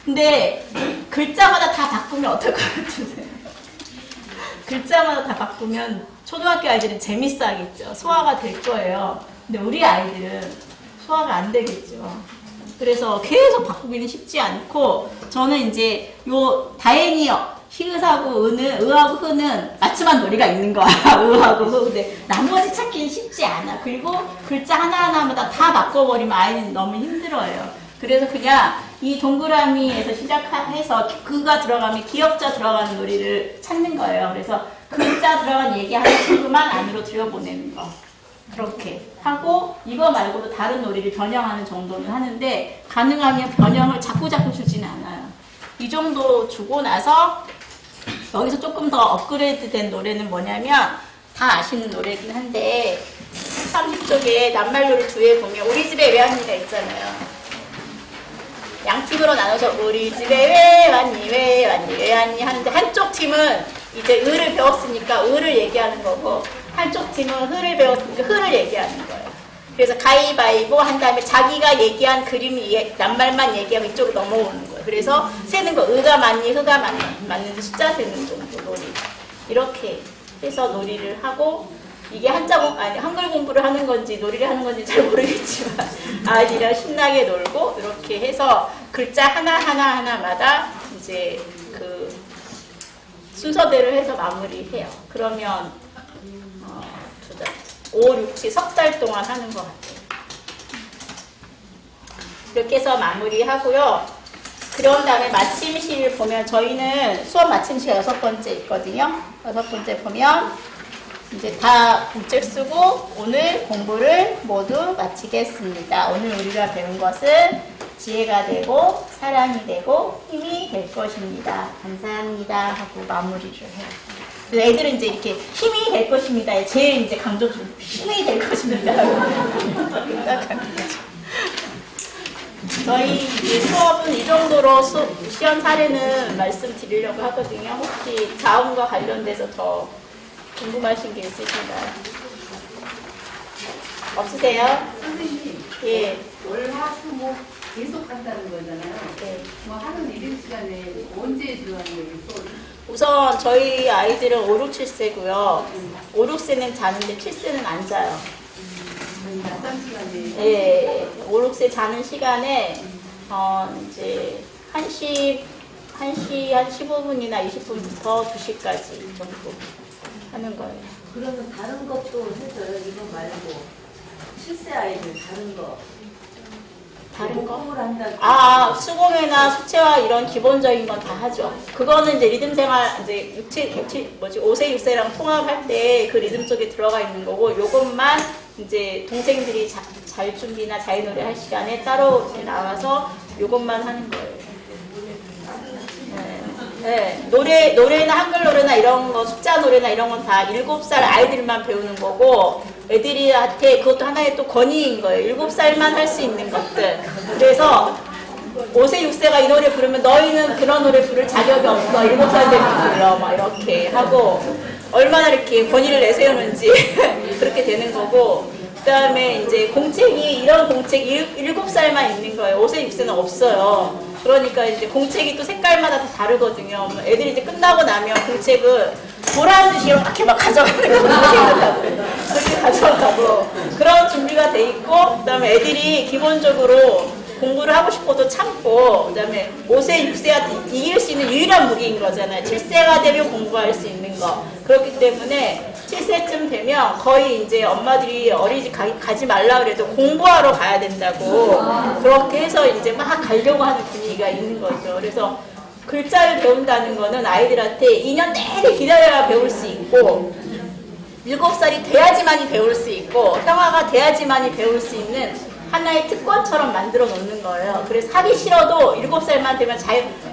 근데 글자마다 다 바꾸면 어떨 것 같으세요? 글자마다 다 바꾸면 초등학교 아이들은 재밌어 하겠죠. 소화가 될 거예요. 근데 우리 아이들은 소화가 안 되겠죠. 그래서 계속 바꾸기는 쉽지 않고 저는 이제 다행히 히읗하고 의하고 흐는 맞춤한 놀이가 있는 거야. 의하고 흐. 근데 나머지 찾기는 쉽지 않아. 그리고 글자 하나하나마다 다 바꿔버리면 아이는 너무 힘들어요. 그래서 그냥 이 동그라미에서 시작해서 그가 들어가면 기역자 들어가는 놀이를 찾는 거예요. 그래서 글자 들어간 얘기 하나씩만 안으로 들여보내는 거. 그렇게 하고 이거 말고도 다른 놀이를 변형하는 정도는 하는데 가능하면 변형을 자꾸 주지는 않아요. 이 정도 주고 나서 여기서 조금 더 업그레이드 된 노래는 뭐냐면 다 아시는 노래긴 한데 30쪽에 낱말놀이 2에 보면 우리 집에 왜 왔니가 있잖아요. 양팀으로 나눠서 우리 집에 왜 왔니 하는데 한쪽 팀은 이제 을을 배웠으니까 을을 얘기하는 거고 한쪽 팀은 흐를 배웠으니까 흐를 얘기하는 거예요. 그래서 가위바위보 한 다음에 자기가 얘기한 낱말만 얘기하고 이쪽으로 넘어오는 거예요. 그래서 세는 거 의가 맞니 흐가 맞는지 숫자 세는 정도 놀이. 이렇게 해서 놀이를 하고 이게 한글 공부를 하는 건지 놀이를 하는 건지 잘 모르겠지만 아이들이랑 신나게 놀고 이렇게 해서 글자 하나마다 이제 그 순서대로 해서 마무리해요. 그러면 5, 6, 7 석 달 동안 하는 것 같아요. 이렇게 해서 마무리하고요. 그런 다음에 마침시를 보면 저희는 수업 마침시가 6번째 있거든요. 6번째 보면 이제 다 문책 쓰고 오늘 공부를 모두 마치겠습니다. 오늘 우리가 배운 것은 지혜가 되고 사랑이 되고 힘이 될 것입니다. 감사합니다 하고 마무리를 해요. 애들은 이제 이렇게 힘이 될 것입니다에 제일 이제 강조 좀 힘이 될 것입니다. 저희 이 수업은 이 정도로 시연 사례는 말씀드리려고 하거든요. 혹시 자음과 관련돼서 더 궁금하신 게 있으신가요? 없으세요? 선생님, 예. 월화수목 계속 간다는 거잖아요. 네. 뭐 하는 일일 시간에 언제 들어가는 거예요? 수업이? 우선 저희 아이들은 5, 6, 7세고요. 5, 6세는 자는데 7세는 안 자요. 저희 낮잠 시간에 예. 5, 6세 자는 시간에 이제 1시 한 15분이나 20분부터 2시까지 정도 하는 거예요. 그러면 다른 것도 해줘요? 이거 말고 7세 아이들 다른 거 다른 거? 공부를 한다든지 수공예나 수채화 이런 기본적인 건 다 하죠. 그거는 이제 리듬 생활, 이제 5세, 6세랑 통합할 때 그 리듬 속에 들어가 있는 거고, 요것만 이제 동생들이 잘 준비나 자유노래 할 시간에 따로 이제 나와서 요것만 하는 거예요. 네. 노래나 한글 노래나 이런 거, 숫자 노래나 이런 건 다 7살 아이들만 배우는 거고, 애들한테 그것도 하나의 또 권위인 거예요. 7살만 할 수 있는 것들. 그래서 5세, 6세가 이 노래 부르면 너희는 그런 노래 부를 자격이 없어. 7살 되면 불러. 막 이렇게 하고, 얼마나 이렇게 권위를 내세우는지 그렇게 되는 거고, 그 다음에 이제 공책이, 이런 공책이 7살만 있는 거예요. 5세, 6세는 없어요. 그러니까 이제 공책이 또 색깔마다 다 다르거든요. 애들이 이제 끝나고 나면 공책을 보라듯이 이렇게 막 가져가는 거예요. 그렇게 가져가고. 그런 준비가 돼 있고, 그 다음에 애들이 기본적으로 공부를 하고 싶어도 참고, 그 다음에 5세, 6세한테 이길 수 있는 유일한 무기인 거잖아요. 7세가 되면 공부할 수 있는 거. 그렇기 때문에 7세쯤 되면 거의 이제 엄마들이 어린이집 가지 말라 그래도 공부하러 가야 된다고 그렇게 해서 이제 막 가려고 하는 분위기가 있는 거죠. 그래서 글자를 배운다는 거는 아이들한테 2년 내내 기다려야 배울 수 있고 7살이 돼야지만이 배울 수 있고 형아가 돼야지만이 배울 수 있는 하나의 특권처럼 만들어 놓는 거예요. 그래서 하기 싫어도 7살만 되면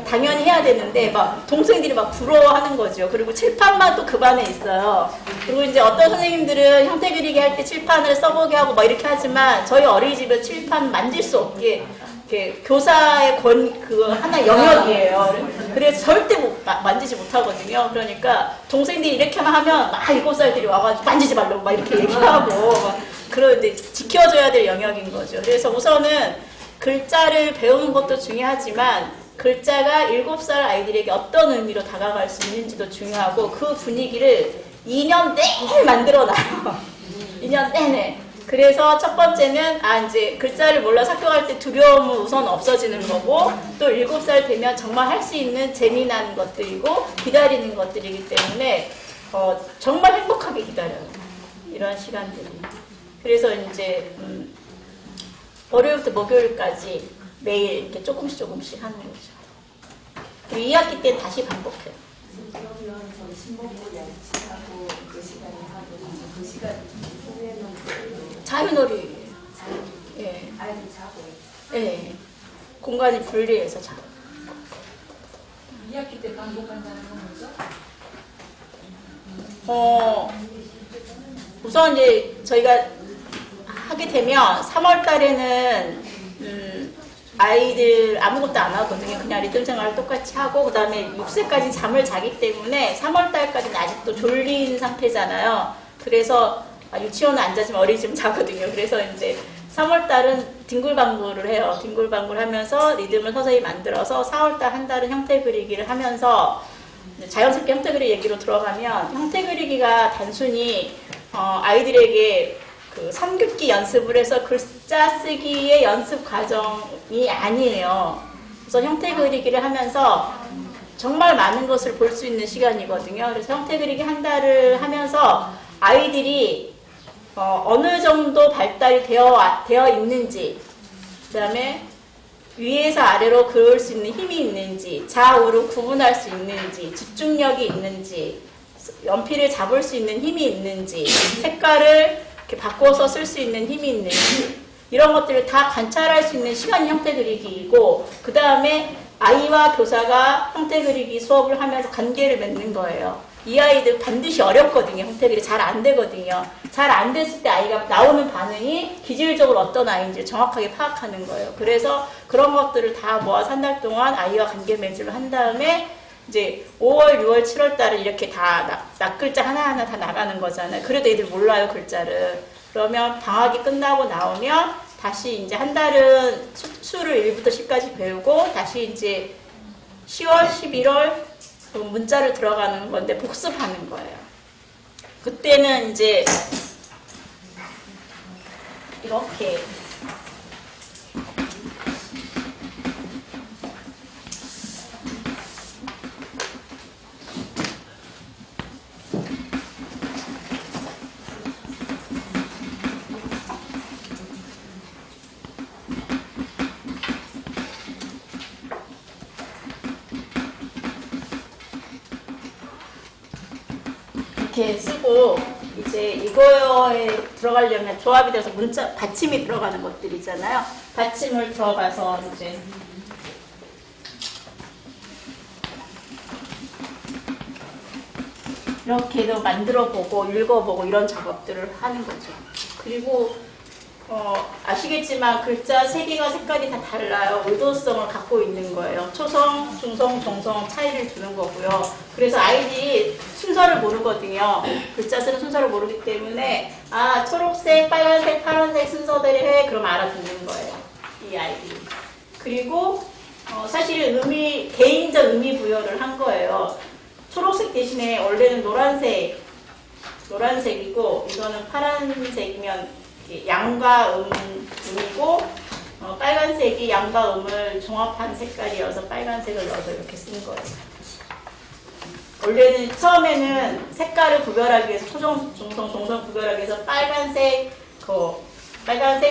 당연히 해야 되는데 막 동생들이 막 부러워하는 거죠. 그리고 칠판만 또 그 반에 있어요. 그리고 이제 어떤 선생님들은 형태 그리기 할 때 칠판을 써보게 하고 막 이렇게 하지만 저희 어린이집은 칠판 만질 수 없게 이렇게 교사의 그거 하나 영역이에요. 그래서 절대 만지지 못하거든요. 그러니까 동생들이 이렇게만 하면 막 7살들이 와가지고 만지지 말라고 막 이렇게 얘기하고 그런데 지켜줘야 될 영역인 거죠. 그래서 우선은 글자를 배우는 것도 중요하지만 글자가 7살 아이들에게 어떤 의미로 다가갈 수 있는지도 중요하고 그 분위기를 2년 내내 만들어놔요. 2년 내내. 그래서 첫 번째는 이제 글자를 몰라서 학교 갈 때 두려움은 우선 없어지는 거고 또 7살 되면 정말 할 수 있는 재미난 것들이고 기다리는 것들이기 때문에 정말 행복하게 기다려요. 이런 시간들이. 그래서 이제 월요일부터 목요일까지 매일 이렇게 조금씩 하는 거죠. 그리고 2학기 때 다시 반복해요. 그러면 점심 먹고 양치하고 그 시간에 하고 그 시간 후에는 자유놀이. 예. 아이들 자고 예. 공간이 분리해서 자. 2학기 때 반복한다는 건 뭐죠? 우선 이제 저희가 하게 되면 3월 달에는 아이들 아무것도 안 하거든요. 그냥 리듬 생활을 똑같이 하고 그 다음에 6세까지 잠을 자기 때문에 3월 달까지는 아직도 졸린 상태잖아요. 그래서 유치원은 안 자지만 어린이집은 자거든요. 그래서 이제 3월 달은 뒹굴방구를 해요. 뒹굴방구를 하면서 리듬을 서서히 만들어서 4월 달 한 달은 형태 그리기를 하면서 자연스럽게 형태 그리기 얘기로 들어가면 형태 그리기가 단순히 아이들에게 그 3교기 연습을 해서 글자 쓰기의 연습 과정이 아니에요. 그래서 형태 그리기를 하면서 정말 많은 것을 볼 수 있는 시간이거든요. 그래서 형태 그리기 한 달을 하면서 아이들이 어느 정도 발달이 되어 있는지, 그 다음에 위에서 아래로 그을 수 있는 힘이 있는지, 좌우로 구분할 수 있는지, 집중력이 있는지, 연필을 잡을 수 있는 힘이 있는지, 색깔을 이렇게 바꿔서 쓸 수 있는 힘이 있는지, 이런 것들을 다 관찰할 수 있는 시간이 형태 그리기이고, 그 다음에 아이와 교사가 형태 그리기 수업을 하면서 관계를 맺는 거예요. 이 아이들 반드시 어렵거든요. 형태들이 잘 안 되거든요. 잘 안 됐을 때 아이가 나오는 반응이 기질적으로 어떤 아이인지 정확하게 파악하는 거예요. 그래서 그런 것들을 다 모아서 한 달 동안 아이와 관계 맺음을 한 다음에 이제 5월, 6월, 7월 달을 이렇게 다 낱글자 하나하나 다 나가는 거잖아요. 그래도 애들 몰라요, 글자를. 그러면 방학이 끝나고 나오면 다시 이제 한 달은 수를 1부터 10까지 배우고 다시 이제 10월, 11월 문자를 들어가는 건데 복습하는 거예요. 그때는 이제 이렇게 이렇게 쓰고 이제 이거에 들어가려면 조합이 돼서 문자 받침이 들어가는 것들이잖아요. 받침을 들어가서 이제 이렇게도 만들어보고 읽어보고 이런 작업들을 하는 거죠. 그리고 아시겠지만 글자 세 개가 색깔이 다 달라요. 의도성을 갖고 있는 거예요. 초성, 중성, 정성 차이를 두는 거고요. 그래서 아이들이 순서를 모르거든요. 글자 쓰는 순서를 모르기 때문에 아 초록색, 빨간색, 파란색 순서대로 해 그럼 알아듣는 거예요. 이 아이들이. 그리고 사실은 개인적 의미 부여를 한 거예요. 초록색 대신에 원래는 노란색이고 이거는 파란색이면 양과 음이고 빨간색이 양과 음을 종합한 색깔이어서 빨간색을 넣어서 이렇게 쓴 거예요. 원래는 처음에는 색깔을 구별하기 위해서 초정, 중성, 종성 구별하기 위해서 빨간색,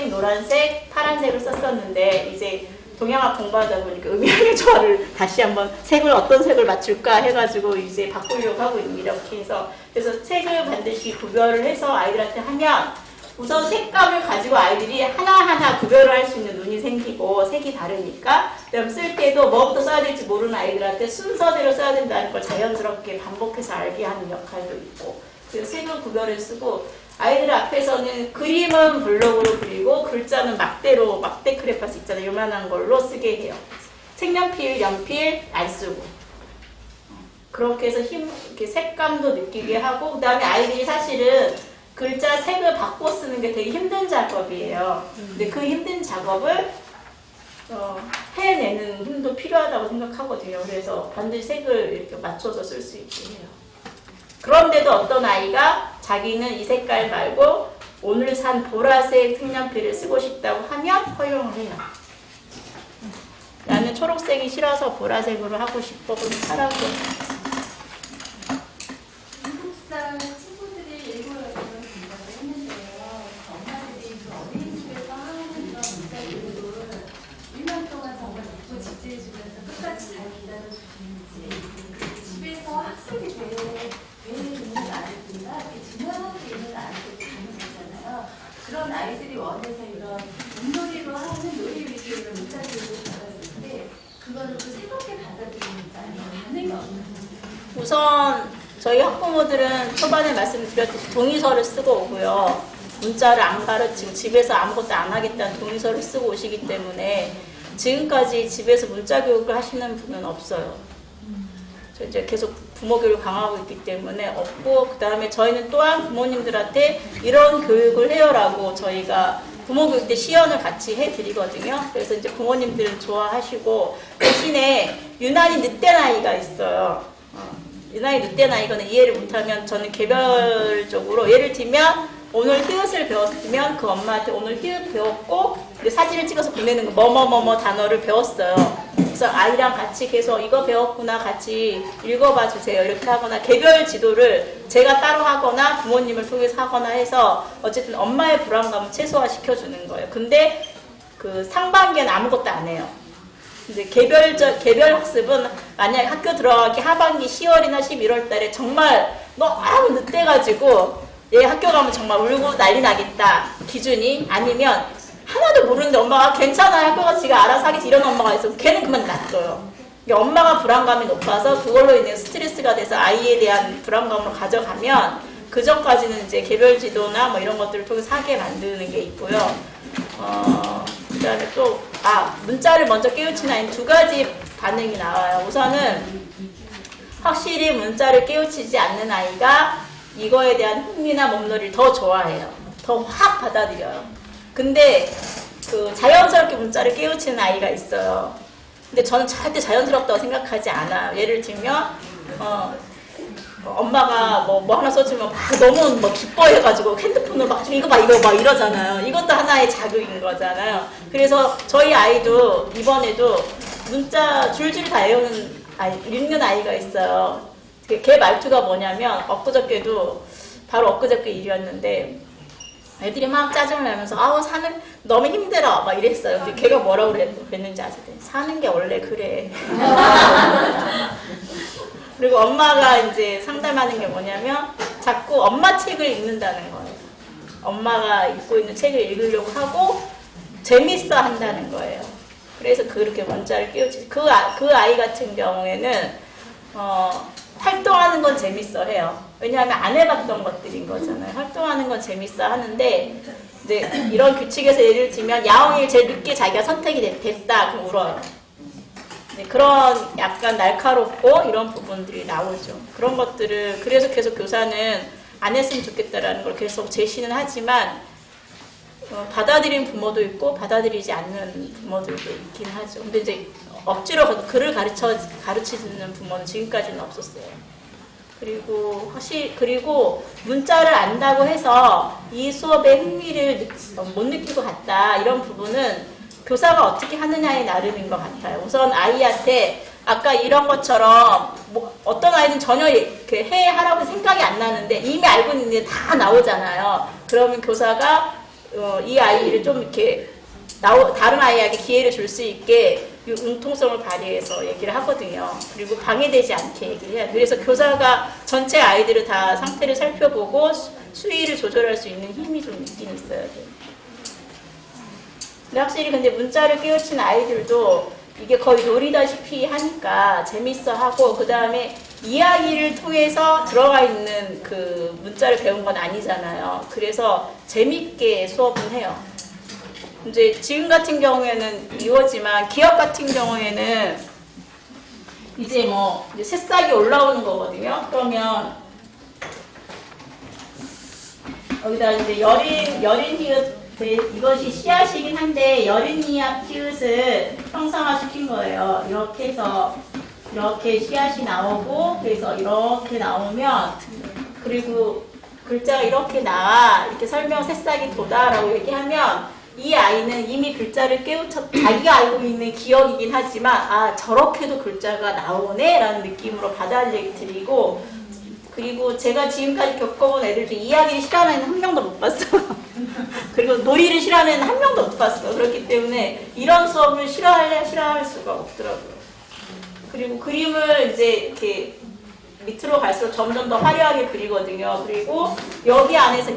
노란색, 파란색을 썼었는데 이제 동양학 공부하다 보니까 의미하는 조화를 다시 한번 어떤 색을 맞출까 해가지고 이제 바꾸려고 하고 있습니다. 이렇게 해서 그래서 색을 반드시 구별을 해서 아이들한테 하면 우선 색감을 가지고 아이들이 하나하나 구별을 할 수 있는 눈이 생기고 색이 다르니까 그다음 쓸 때도 뭐부터 써야 될지 모르는 아이들한테 순서대로 써야 된다는 걸 자연스럽게 반복해서 알게 하는 역할도 있고 그래서 색을 구별을 쓰고 아이들 앞에서는 그림은 블록으로 그리고 글자는 막대 크레파스 있잖아요. 요만한 걸로 쓰게 해요. 색연필, 연필 안 쓰고 그렇게 해서 이렇게 색감도 느끼게 하고 그 다음에 아이들이 사실은 글자 색을 바꿔 쓰는 게 되게 힘든 작업이에요. 근데 그 힘든 작업을 해내는 힘도 필요하다고 생각하거든요. 그래서 반드시 색을 이렇게 맞춰서 쓸 수 있게 해요. 그런데도 어떤 아이가 자기는 이 색깔 말고 오늘 산 보라색 색연필을 쓰고 싶다고 하면 허용을 해요. 나는 초록색이 싫어서 보라색으로 하고 싶어. 그럼 하라고. 한국사 친구들이 일본어를 공부를 했는데요. 엄마들이 그 어린이집에서 하는 그런 문자들을 1년 동안 정말 믿고 지지해주면서 끝까지 잘 기다려주시는지 집에서 학습이 왜 있는 아이들이나 중요하게 있는 아이들이 가는 거잖아요. 그런 아이들이 원해서 이런 물놀이로 하는 놀이 위주의 문자들을 받았을 때 그거를 또 새롭게 받아들이니까 반응이 없는 거예요. 우선 저희 학부모들은 초반에 말씀드렸듯이 동의서를 쓰고 오고요. 문자를 안 가르치고 집에서 아무것도 안 하겠다는 동의서를 쓰고 오시기 때문에 지금까지 집에서 문자 교육을 하시는 분은 없어요. 저 이제 계속 부모 교육을 강화하고 있기 때문에 없고 그 다음에 저희는 또한 부모님들한테 이런 교육을 해요라고 저희가 부모 교육 때 시연을 같이 해드리거든요. 그래서 이제 부모님들은 좋아하시고 대신에 유난히 늦된 아이가 있어요. 유난히 늦된 아이거는 이해를 못하면 저는 개별적으로 예를 들면 오늘 히읗을 배웠으면 그 엄마한테 오늘 히읗 배웠고 사진을 찍어서 보내는 거 뭐뭐뭐뭐 단어를 배웠어요. 그래서 아이랑 같이 계속 이거 배웠구나 같이 읽어봐 주세요 이렇게 하거나 개별 지도를 제가 따로 하거나 부모님을 통해서 하거나 해서 어쨌든 엄마의 불안감을 최소화시켜 주는 거예요. 근데 그 상반기에는 아무것도 안 해요. 이제 개별 학습은 만약에 학교 들어가기 하반기 10월이나 11월 달에 정말 너무 늦대가지고 얘 학교 가면 정말 울고 난리 나겠다 기준이 아니면 하나도 모르는데 엄마가 괜찮아요 학교가 지가 알아서 하겠지 이런 엄마가 있으면 걔는 그만 놔둬요. 엄마가 불안감이 높아서 그걸로 인해 스트레스가 돼서 아이에 대한 불안감으로 가져가면 그 전까지는 이제 개별 지도나 뭐 이런 것들을 통해서 하게 만드는 게 있고요. 그다음에 또 문자를 먼저 깨우치는 아이는 두 가지 반응이 나와요. 우선은 확실히 문자를 깨우치지 않는 아이가 이거에 대한 흥미나 몸놀이를 더 좋아해요. 더 확 받아들여요. 근데 그 자연스럽게 문자를 깨우치는 아이가 있어요. 근데 저는 절대 자연스럽다고 생각하지 않아요. 예를 들면 엄마가 뭐 하나 써주면 막 너무 뭐 기뻐해가지고 핸드폰으로 막 이거 막 이러잖아요. 이것도 하나의 자극인 거잖아요. 그래서 저희 아이도 이번에도 문자 줄줄 다 외우는 읽는 아이가 있어요. 걔 말투가 뭐냐면 바로 엊그저께 일이었는데 애들이 막 짜증을 내면서 사는 너무 힘들어 막 이랬어요. 근데 걔가 뭐라고 그랬는지 아세요? 사는 게 원래 그래. 그리고 엄마가 이제 상담하는 게 뭐냐면 자꾸 엄마 책을 읽는다는 거예요. 엄마가 읽고 있는 책을 읽으려고 하고 재밌어 한다는 거예요. 그래서 그렇게 문자를 깨우치지. 그 아이 같은 경우에는 활동하는 건 재밌어 해요. 왜냐하면 안 해봤던 것들인 거잖아요. 활동하는 건 재밌어 하는데 이제 이런 규칙에서 예를 들면 야옹이를 제일 늦게 자기가 선택이 됐다 그럼 울어요. 그런 약간 날카롭고 이런 부분들이 나오죠. 그런 것들을 그래서 계속 교사는 안 했으면 좋겠다라는 걸 계속 제시는 하지만 받아들인 부모도 있고 받아들이지 않는 부모들도 있긴 하죠. 근데 이제 억지로 글을 가르치는 부모는 지금까지는 없었어요. 그리고 문자를 안다고 해서 이 수업에 흥미를 못 느끼고 갔다 이런 부분은 교사가 어떻게 하느냐에 나름인 것 같아요. 우선 아이한테 아까 이런 것처럼 어떤 아이는 전혀 이렇게 하라고 생각이 안 나는데 이미 알고 있는데 다 나오잖아요. 그러면 교사가 이 아이를 좀 이렇게 다른 아이에게 기회를 줄 수 있게 융통성을 발휘해서 얘기를 하거든요. 그리고 방해되지 않게 얘기를 해요. 그래서 교사가 전체 아이들을 다 상태를 살펴보고 수위를 조절할 수 있는 힘이 좀 있긴 있어야 돼요. 근데 확실히 근데 문자를 깨우치는 아이들도 이게 거의 놀이다시피 하니까 재밌어 하고 그 다음에 이야기를 통해서 들어가 있는 그 문자를 배운 건 아니잖아요. 그래서 재밌게 수업은 해요. 이제 지금 같은 경우에는 이거지만 기업 같은 경우에는 이제 이제 새싹이 올라오는 거거든요. 그러면 여기다 이제 여린 히읗 이것이 씨앗이긴 한데 여린 히읗을 형상화시킨 거예요. 이렇게 해서 이렇게 씨앗이 나오고 그래서 이렇게 나오면 그리고 글자가 이렇게 나와 이렇게 설명 새싹이 도다라고 얘기하면 이 아이는 이미 글자를 자기가 알고 있는 기억이긴 하지만 저렇게도 글자가 나오네 라는 느낌으로 받아들이고 그리고 제가 지금까지 겪어본 애들 중에 이야기를 싫어하는 애는 한 명도 못 봤어요. 그리고 놀이를 싫어하는 애는 한 명도 못 봤어요. 그렇기 때문에 이런 수업을 싫어할 수가 없더라고요. 그리고 그림을 이제 이렇게 밑으로 갈수록 점점 더 화려하게 그리거든요. 그리고 여기 안에서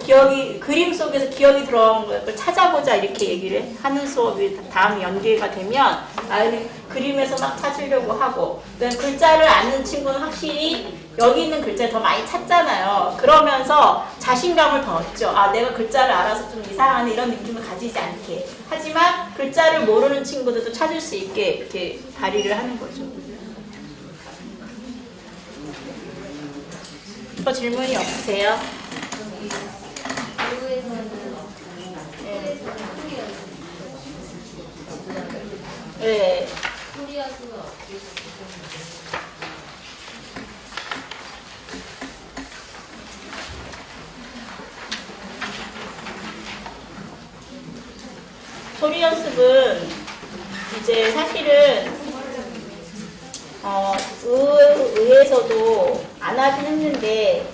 그림 속에서 기억이 들어간 걸 찾아보자 이렇게 얘기를 하는 수업이 다음 연계가 되면 아이는 그림에서 막 찾으려고 하고 글자를 아는 친구는 확실히 여기 있는 글자를 더 많이 찾잖아요. 그러면서 자신감을 더 얻죠. 내가 글자를 알아서 좀 이상하네 이런 느낌을 가지지 않게. 하지만 글자를 모르는 친구들도 찾을 수 있게 이렇게 발휘를 하는 거죠. 또 질문이 없으세요? 네. 소리 연습은 이제 사실은 의회에서도 안 하긴 했는데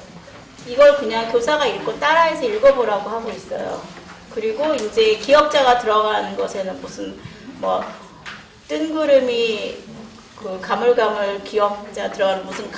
이걸 그냥 교사가 읽고 따라해서 읽어보라고 하고 있어요. 그리고 이제 기억자가 들어가는 것에는 무슨 뜬구름이 그 가물가물 기억자 들어가는 무슨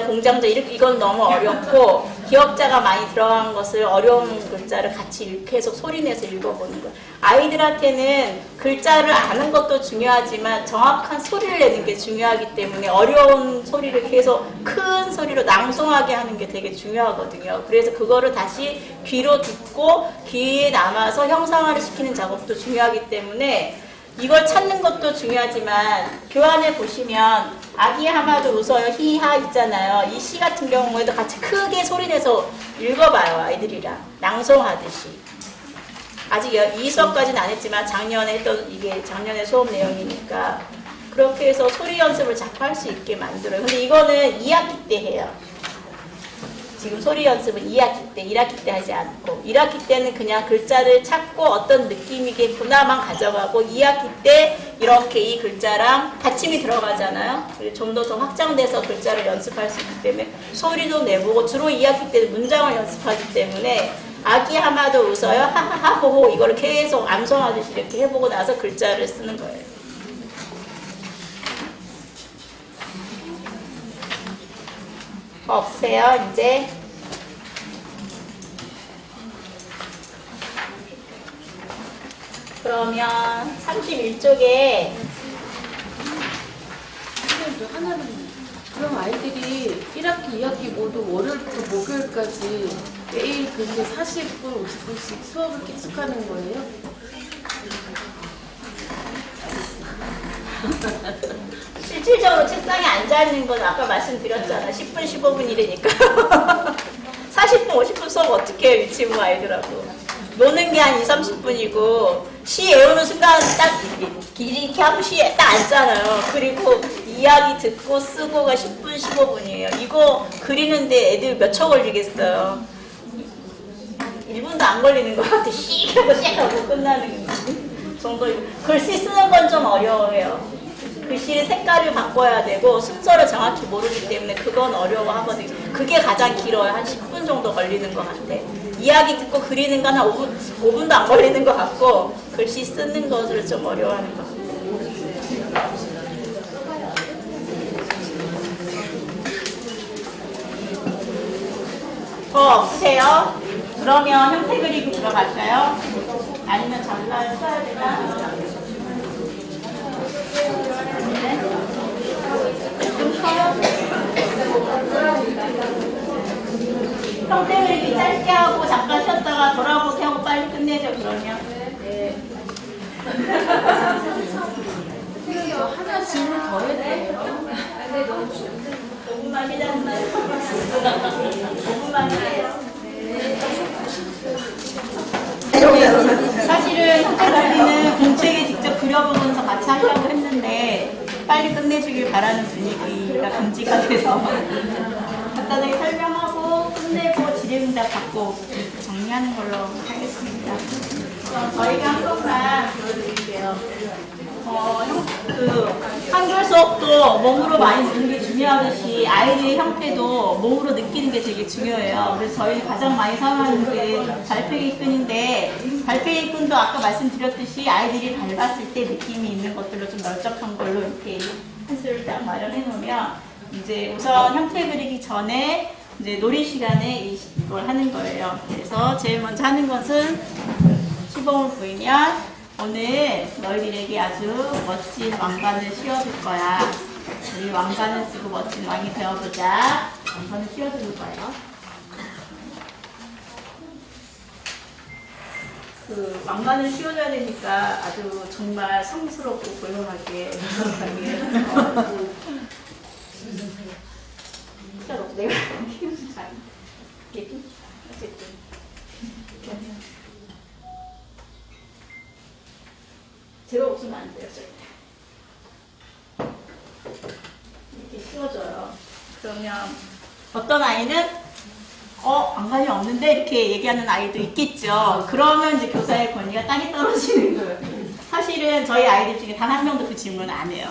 공장도 이건 너무 어렵고 기억자가 많이 들어간 것을 어려운 글자를 같이 계속 소리내서 읽어보는 거예요. 아이들한테는 글자를 아는 것도 중요하지만 정확한 소리를 내는 게 중요하기 때문에 어려운 소리를 계속 큰 소리로 낭송하게 하는 게 되게 중요하거든요. 그래서 그거를 다시 귀로 듣고 귀에 남아서 형상화를 시키는 작업도 중요하기 때문에 이걸 찾는 것도 중요하지만 교환에 보시면 아기 하마도 웃어요 히하 있잖아요. 이 시 같은 경우에도 같이 크게 소리내서 읽어봐요. 아이들이랑 낭송하듯이. 아직 이 수업까지는 안 했지만 작년에 했던 이게 작년의 수업 내용이니까 그렇게 해서 소리 연습을 자꾸 할 수 있게 만들어요. 근데 이거는 2학기 때 해요. 지금 소리 연습은 2학기 때, 1학기 때 하지 않고 1학기 때는 그냥 글자를 찾고 어떤 느낌이겠구나만 가져가고 2학기 때 이렇게 이 글자랑 받침이 들어가잖아요. 좀 더 확장돼서 글자를 연습할 수 있기 때문에 소리도 내보고 주로 2학기 때는 문장을 연습하기 때문에 아기 하마도 웃어요 하하하 호호 이거를 계속 암송하듯이 이렇게 해보고 나서 글자를 쓰는 거예요. 없어요 이제. 그러면 31쪽에 선생님도 하나는 그럼 아이들이 1학기, 2학기 모두 월요일부터 목요일까지 매일 그렇게 40분, 50분씩 수업을 계속하는 거예요? 실질적으로 책상에 앉아있는 건 아까 말씀드렸잖아. 10분, 15분이라니까. 40분, 50분 수업 어떻게 해요, 유치부 아이들하고. 노는 게 한 2, 30분이고, 시 외우는 순간 딱 이렇게 하고 시에 딱 앉잖아요. 그리고 이야기 듣고 쓰고가 10분, 15분이에요. 이거 그리는데 애들 몇 초 걸리겠어요. 1분도 안 걸리는 것 같아. 씩 하고 씩 하고 끝나는 정도. 글씨 쓰는 건 좀 어려워요. 글씨의 색깔을 바꿔야 되고 순서를 정확히 모르기 때문에 그건 어려워하거든요. 그게 가장 길어요. 한 10분 정도 걸리는 것 같아. 이야기 듣고 그리는 건 한 5분도 안 걸리는 것 같고 글씨 쓰는 것을 좀 어려워하는 것 같아요. 더 없으세요? 그러면 형태 그리기 들어갈까요? 아니면 잠깐 써야 되나? 형태 그리기 짧게 하고 잠깐 쉬었다가 돌아보게 하고 빨리 끝내죠. 그러면 저 하나 질문 더 해도 돼요? 5분만 기다렸나요? 5분만 해요. 사실은 형태 그리기는 공책에 직접 그려보면서 같이 하려고 했는데 빨리 끝내주길 바라는 분위기가 금지가 돼서 간단하게 설명하고 끝내고 질의응답 받고 정리하는 걸로 하겠습니다. 저희가 한 번만 보여드릴게요. 한글 수업도 몸으로 많이 듣는 게 중요하듯이 아이들의 형태도 몸으로 느끼는 게 되게 중요해요. 그래서 저희는 가장 많이 사용하는 게 발표기끈인데 발표기끈도 아까 말씀드렸듯이 아이들이 밟았을 때 느낌이 있는 것들로 좀 널쩍한 걸로 이렇게 한 수를 딱 마련해 놓으면 이제 우선 형태 그리기 전에 이제 놀이 시간에 이걸 하는 거예요. 그래서 제일 먼저 하는 것은 시범을 보이면 오늘 너희들에게 아주 멋진 왕관을 씌워줄 거야. 우리 왕관을 쓰고 멋진 왕이 되어보자. 왕관을 씌워주는 거예요. 그 왕관을 씌워줘야 되니까 아주 정말 성스럽고 고요하게 내가 어쨌든 제가 없으면 안 돼요, 절대. 이렇게 씌워줘요. 그러면 어떤 아이는 왕관이 없는데 이렇게 얘기하는 아이도 있겠죠. 그러면 이제 교사의 권위가 땅에 떨어지는 거예요. 사실은 저희 아이들 중에 단 한 명도 그 질문을 안 해요.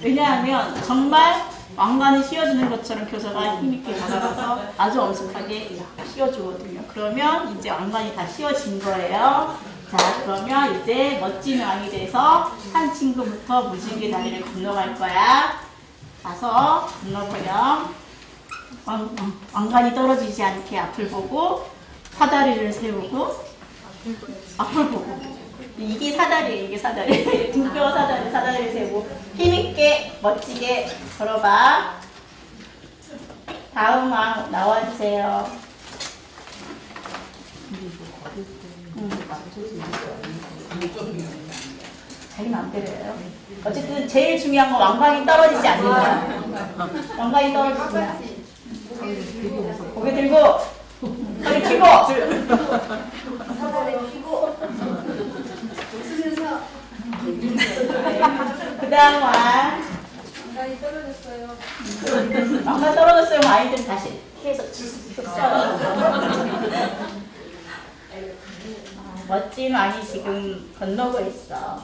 왜냐하면 정말 왕관을 씌워주는 것처럼 교사가 힘있게 다가가서 아주 엄숙하게 씌워주거든요. 그러면 이제 왕관이 다 씌워진 거예요. 자, 그러면 이제 멋진 왕이 돼서 한 친구부터 무지개 다리를 건너갈 거야. 가서 건너보렴. 왕관이 떨어지지 않게 앞을 보고 사다리를 세우고 앞을 보고 이게 사다리예요. 이게 사다리. 등뼈 사다리를 세우고 힘있게 멋지게 걸어봐. 다음 왕 나와주세요. 자기 마음대로예요. 어쨌든 제일 중요한 건 왕관이 떨어지지 않는 거야. 왕관이 떨어지지 않아. 고개 들고 허리 펴고 웃으면서 그 다음 왕 왕관이 떨어졌어요. 왕관 떨어졌어요. 아이들 다시 해서 쑥 써요. 멋진 왕이 지금 건너고 있어.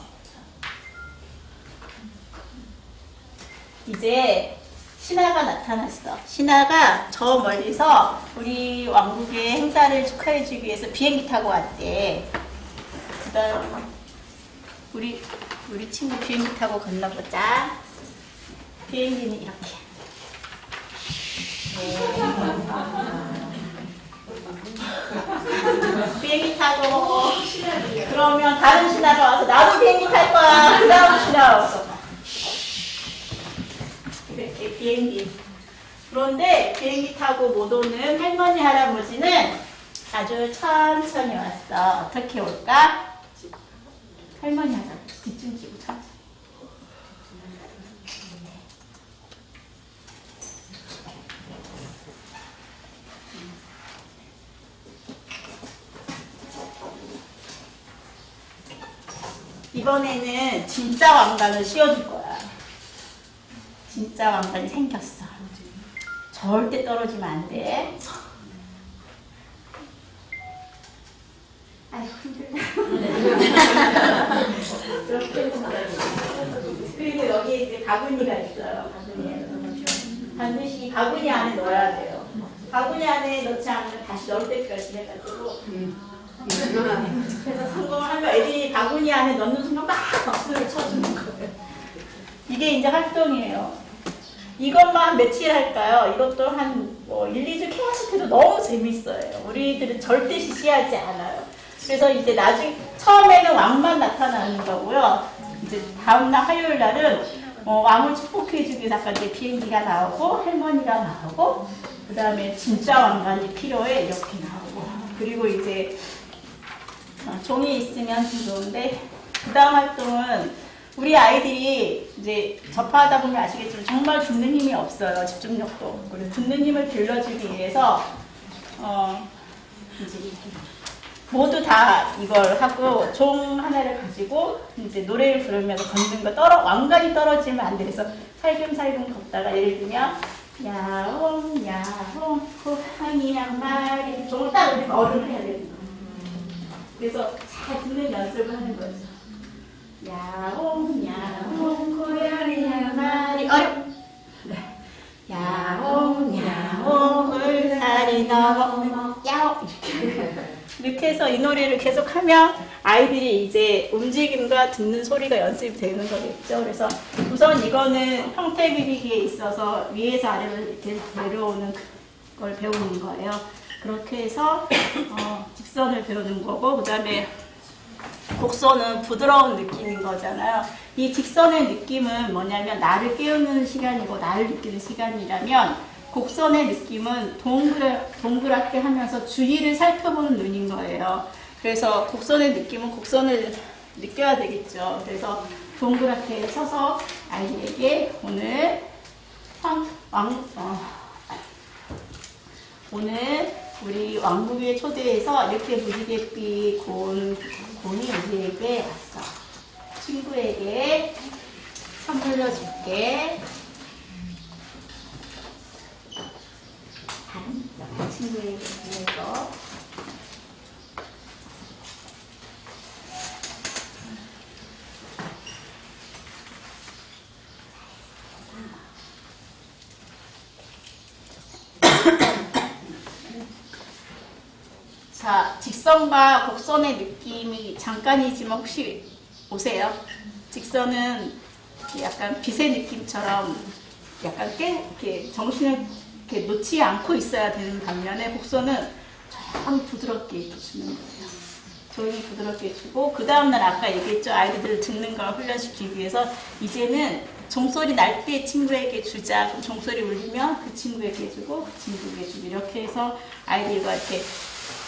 이제 신하가 나타났어. 신하가 저 멀리서 우리 왕국의 행사를 축하해주기 위해서 비행기 타고 왔대. 그다음 우리 친구 비행기 타고 건너보자. 비행기는 이렇게. 비행기 타고 그러면 다른 신하가 와서 나도 비행기 탈 거야. 그 다음 신하가 왔어. 이렇게 비행기. 그런데 비행기 타고 못 오는 할머니 할아버지는 아주 천천히 왔어. 어떻게 올까? 할머니 할아버지 뒷짐지고 천천히. 이번에는 진짜 왕관을 씌워줄 거야. 진짜 왕관이 생겼어. 절대 떨어지면 안 돼. 아이고 힘들다. 그리고 여기에 이제 바구니가 있어요. 반드시 바구니 안에 넣어야 돼요. 바구니 안에 넣지 않으면 다시 넣을 때까지 해가지고. 그래서 성공을 하면 애들이 바구니 안에 넣는 순간 막 박수를 쳐주는 거예요. 이게 이제 활동이에요. 이것만 며칠 할까요? 이것도 한 1, 2주 계속 해도 너무 재밌어요. 우리들은 절대 시시하지 않아요. 그래서 이제 나중에 처음에는 왕만 나타나는 거고요. 이제 다음날 화요일 날은 왕을 축복해주기 위해서 아까 이제 비행기가 나오고 할머니가 나오고 그 다음에 진짜 왕관이 필요해 이렇게 나오고 그리고 이제 종이 있으면 좋은데 그 다음 활동은 우리 아이들이 이제 접하다 보면 아시겠지만 정말 듣는 힘이 없어요. 집중력도 없고 그래서 듣는 힘을 길러주기 위해서 이제 모두 다 이걸 하고 종 하나를 가지고 이제 노래를 부르면서 걷는 거 왕관이 떨어지면 안 돼. 그래서 살금살금 걷다가 예를 들면 야옹 야옹 고양이 한 마리 종을 딱 우리가 어른을 해야 되는 거예요. 그래서 잘 듣는 연습을 하는 거죠. 야옹 야옹 고양이 한 마리 네. 야옹 야옹 울타리 넘어 야옹 이렇게 해서 이 노래를 계속하면 아이들이 이제 움직임과 듣는 소리가 연습이 되는 거겠죠. 그래서 우선 이거는 형태 그리기에 있어서 위에서 아래로 이렇게 내려오는 걸 배우는 거예요. 그렇게 해서 직선을 배우는 거고 그 다음에 곡선은 부드러운 느낌인 거잖아요. 이 직선의 느낌은 뭐냐면 나를 깨우는 시간이고 나를 느끼는 시간이라면 곡선의 느낌은 동그랗게 하면서 주위를 살펴보는 눈인 거예요. 그래서 곡선의 느낌은 곡선을 느껴야 되겠죠. 그래서 동그랗게 서서 아이에게 오늘 우리 왕국에 초대해서 이렇게 무지갯빛 곤이 우리에게 왔어. 친구에게 선물로 줄게. 다른 친구에게 위해서 자, 자, 직선과 곡선의 느낌이 잠깐이지만 혹시 오세요? 직선은 약간 빛의 느낌처럼 약간 이렇게 정신을 이렇게 놓지 않고 있어야 되는 반면에 곡선은 조금 부드럽게 이렇게 주는 거예요. 조용히 부드럽게 주고 그 다음날 아까 얘기했죠. 아이들 듣는 걸 훈련시키기 위해서 이제는 종소리 날 때 친구에게 주자. 그럼 종소리 울리면 그 친구에게 주고 그 친구에게 주고 이렇게 해서 아이들과 이렇게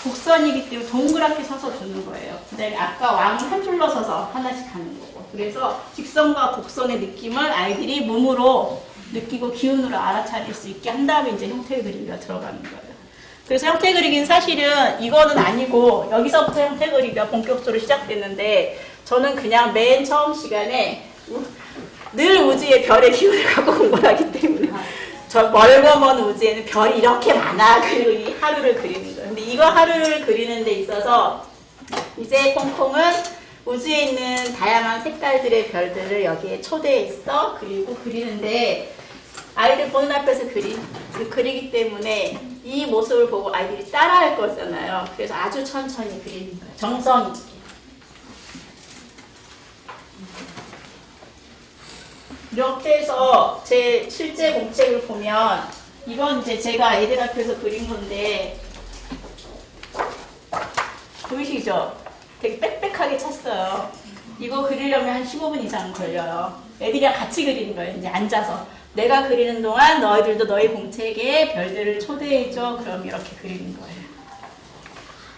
곡선이기 때문에 동그랗게 서서 주는 거예요. 그다음에 아까 왕을 한 줄로 서서 하나씩 하는 거고. 그래서 직선과 곡선의 느낌을 아이들이 몸으로 느끼고 기운으로 알아차릴 수 있게 한 다음에 이제 형태 그리기가 들어가는 거예요. 그래서 형태 그리기는 사실은 이거는 아니고 여기서부터 형태 그리기가 본격적으로 시작됐는데 저는 그냥 맨 처음 시간에 늘 우주의 별의 기운을 갖고 공부하기 때문에 저 멀고 먼 우주에는 별이 이렇게 많아. 그리고 이 하루를 그리는 거예요. 근데 이거 하루를 그리는 데 있어서 이제 콩콩은 우주에 있는 다양한 색깔들의 별들을 여기에 초대했어. 그리고 그리는데 아이들 보는 앞에서 그리기 때문에 이 모습을 보고 아이들이 따라할 거잖아요. 그래서 아주 천천히 그리는 거예요. 정성 있게. 이렇게 해서 제 실제 공책을 보면 이건 이제 제가 애들 앞에서 그린 건데 보이시죠? 되게 빽빽하게 찼어요. 이거 그리려면 한 15분 이상 걸려요. 애들이랑 같이 그리는 거예요. 이제 앉아서. 내가 그리는 동안 너희들도 너희 공책에 별들을 초대해줘. 그럼 이렇게 그리는 거예요.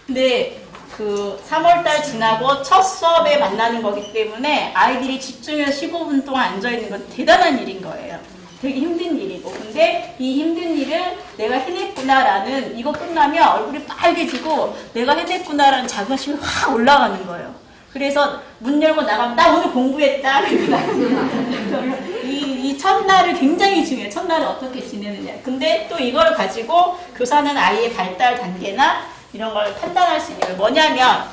근데 그 3월달 지나고 첫 수업에 만나는 거기 때문에 아이들이 집중해서 15분 동안 앉아있는 건 대단한 일인 거예요. 되게 힘든 일이고. 근데 이 힘든 일을 내가 해냈구나라는, 이거 끝나면 얼굴이 빨개지고 내가 해냈구나라는 자긍심이 확 올라가는 거예요. 그래서 문 열고 나가면 나 오늘 공부했다. 이 첫날을 굉장히 중요해요. 첫날을 어떻게 지내느냐. 근데 또 이걸 가지고 교사는 아이의 발달 단계나 이런 걸 판단할 수 있는 게 뭐냐면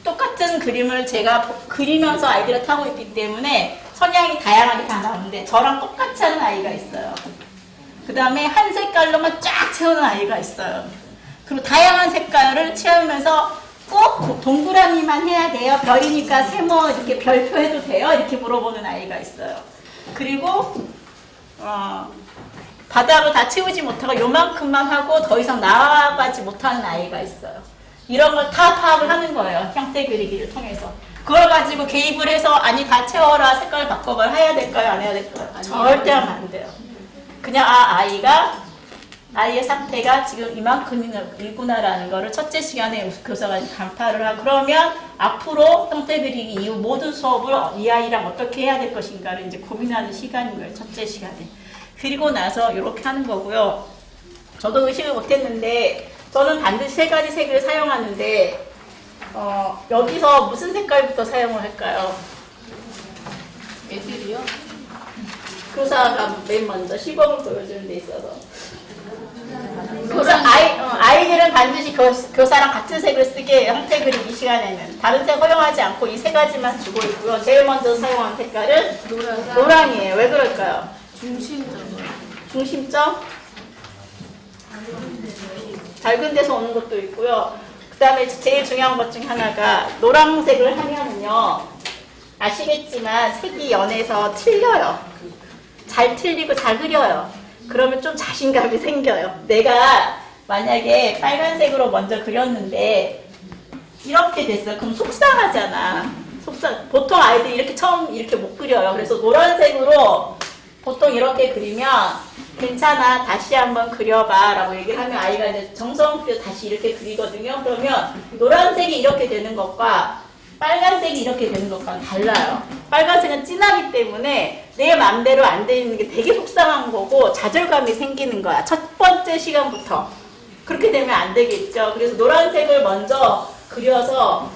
똑같은 그림을 제가 그리면서 아이들을 타고 있기 때문에 성향이 다양하게 다 나오는데 저랑 똑같이 하는 아이가 있어요. 그 다음에 한 색깔로만 쫙 채우는 아이가 있어요. 그리고 다양한 색깔을 채우면서 꼭 동그라미만 해야 돼요. 별이니까 세모 이렇게 별표 해도 돼요. 이렇게 물어보는 아이가 있어요. 그리고 바닥을 다 채우지 못하고 요만큼만 하고 더 이상 나아가지 못하는 아이가 있어요. 이런 걸 다 파악을 하는 거예요. 형태 그리기를 통해서. 그걸 가지고 개입을 해서 아니 다 채워라, 색깔 바꿔봐, 해야 될까요? 안 해야 될까요? 절대 하면 안 돼요. 그냥 아이의 상태가 지금 이만큼이구나라는 거를 첫째 시간에 교사가 간파를 하고 그러면 앞으로 형태 그리기 이후 모든 수업을 이 아이랑 어떻게 해야 될 것인가를 이제 고민하는 시간인 거예요. 첫째 시간에. 그리고 나서 이렇게 하는 거고요. 저도 의식을 못했는데 저는 반드시 3가지 색을 사용하는데 여기서 무슨 색깔부터 사용을 할까요? 애들이요? 교사가 맨 먼저 시범을 보여주는 데 있어서 아이들은 반드시 교사랑 같은 색을 쓰게 해요. 형태 그리기 시간에는. 다른 색 허용하지 않고 이 3가지만 주고 있고요. 제일 먼저 사용한 색깔은 노랑이에요. 왜 그럴까요? 중심점? 밝은 데서 오는 것도 있고요. 그 다음에 제일 중요한 것 중 하나가 노란색을 하면은요. 아시겠지만 색이 연해서 틀려요. 잘 틀리고 잘 흐려요. 그러면 좀 자신감이 생겨요. 내가 만약에 빨간색으로 먼저 그렸는데 이렇게 됐어요. 그럼 속상하잖아. 보통 아이들이 이렇게 처음 이렇게 못 그려요. 그래서 노란색으로 보통 이렇게 그리면 괜찮아, 다시 한번 그려봐 라고 얘기를 하면 아이가 이제 정성스레 다시 이렇게 그리거든요. 그러면 노란색이 이렇게 되는 것과 빨간색이 이렇게 되는 것과는 달라요. 빨간색은 진하기 때문에 내 마음대로 안 되는 게 되게 속상한 거고 좌절감이 생기는 거야. 첫 번째 시간부터. 그렇게 되면 안 되겠죠. 그래서 노란색을 먼저 그려서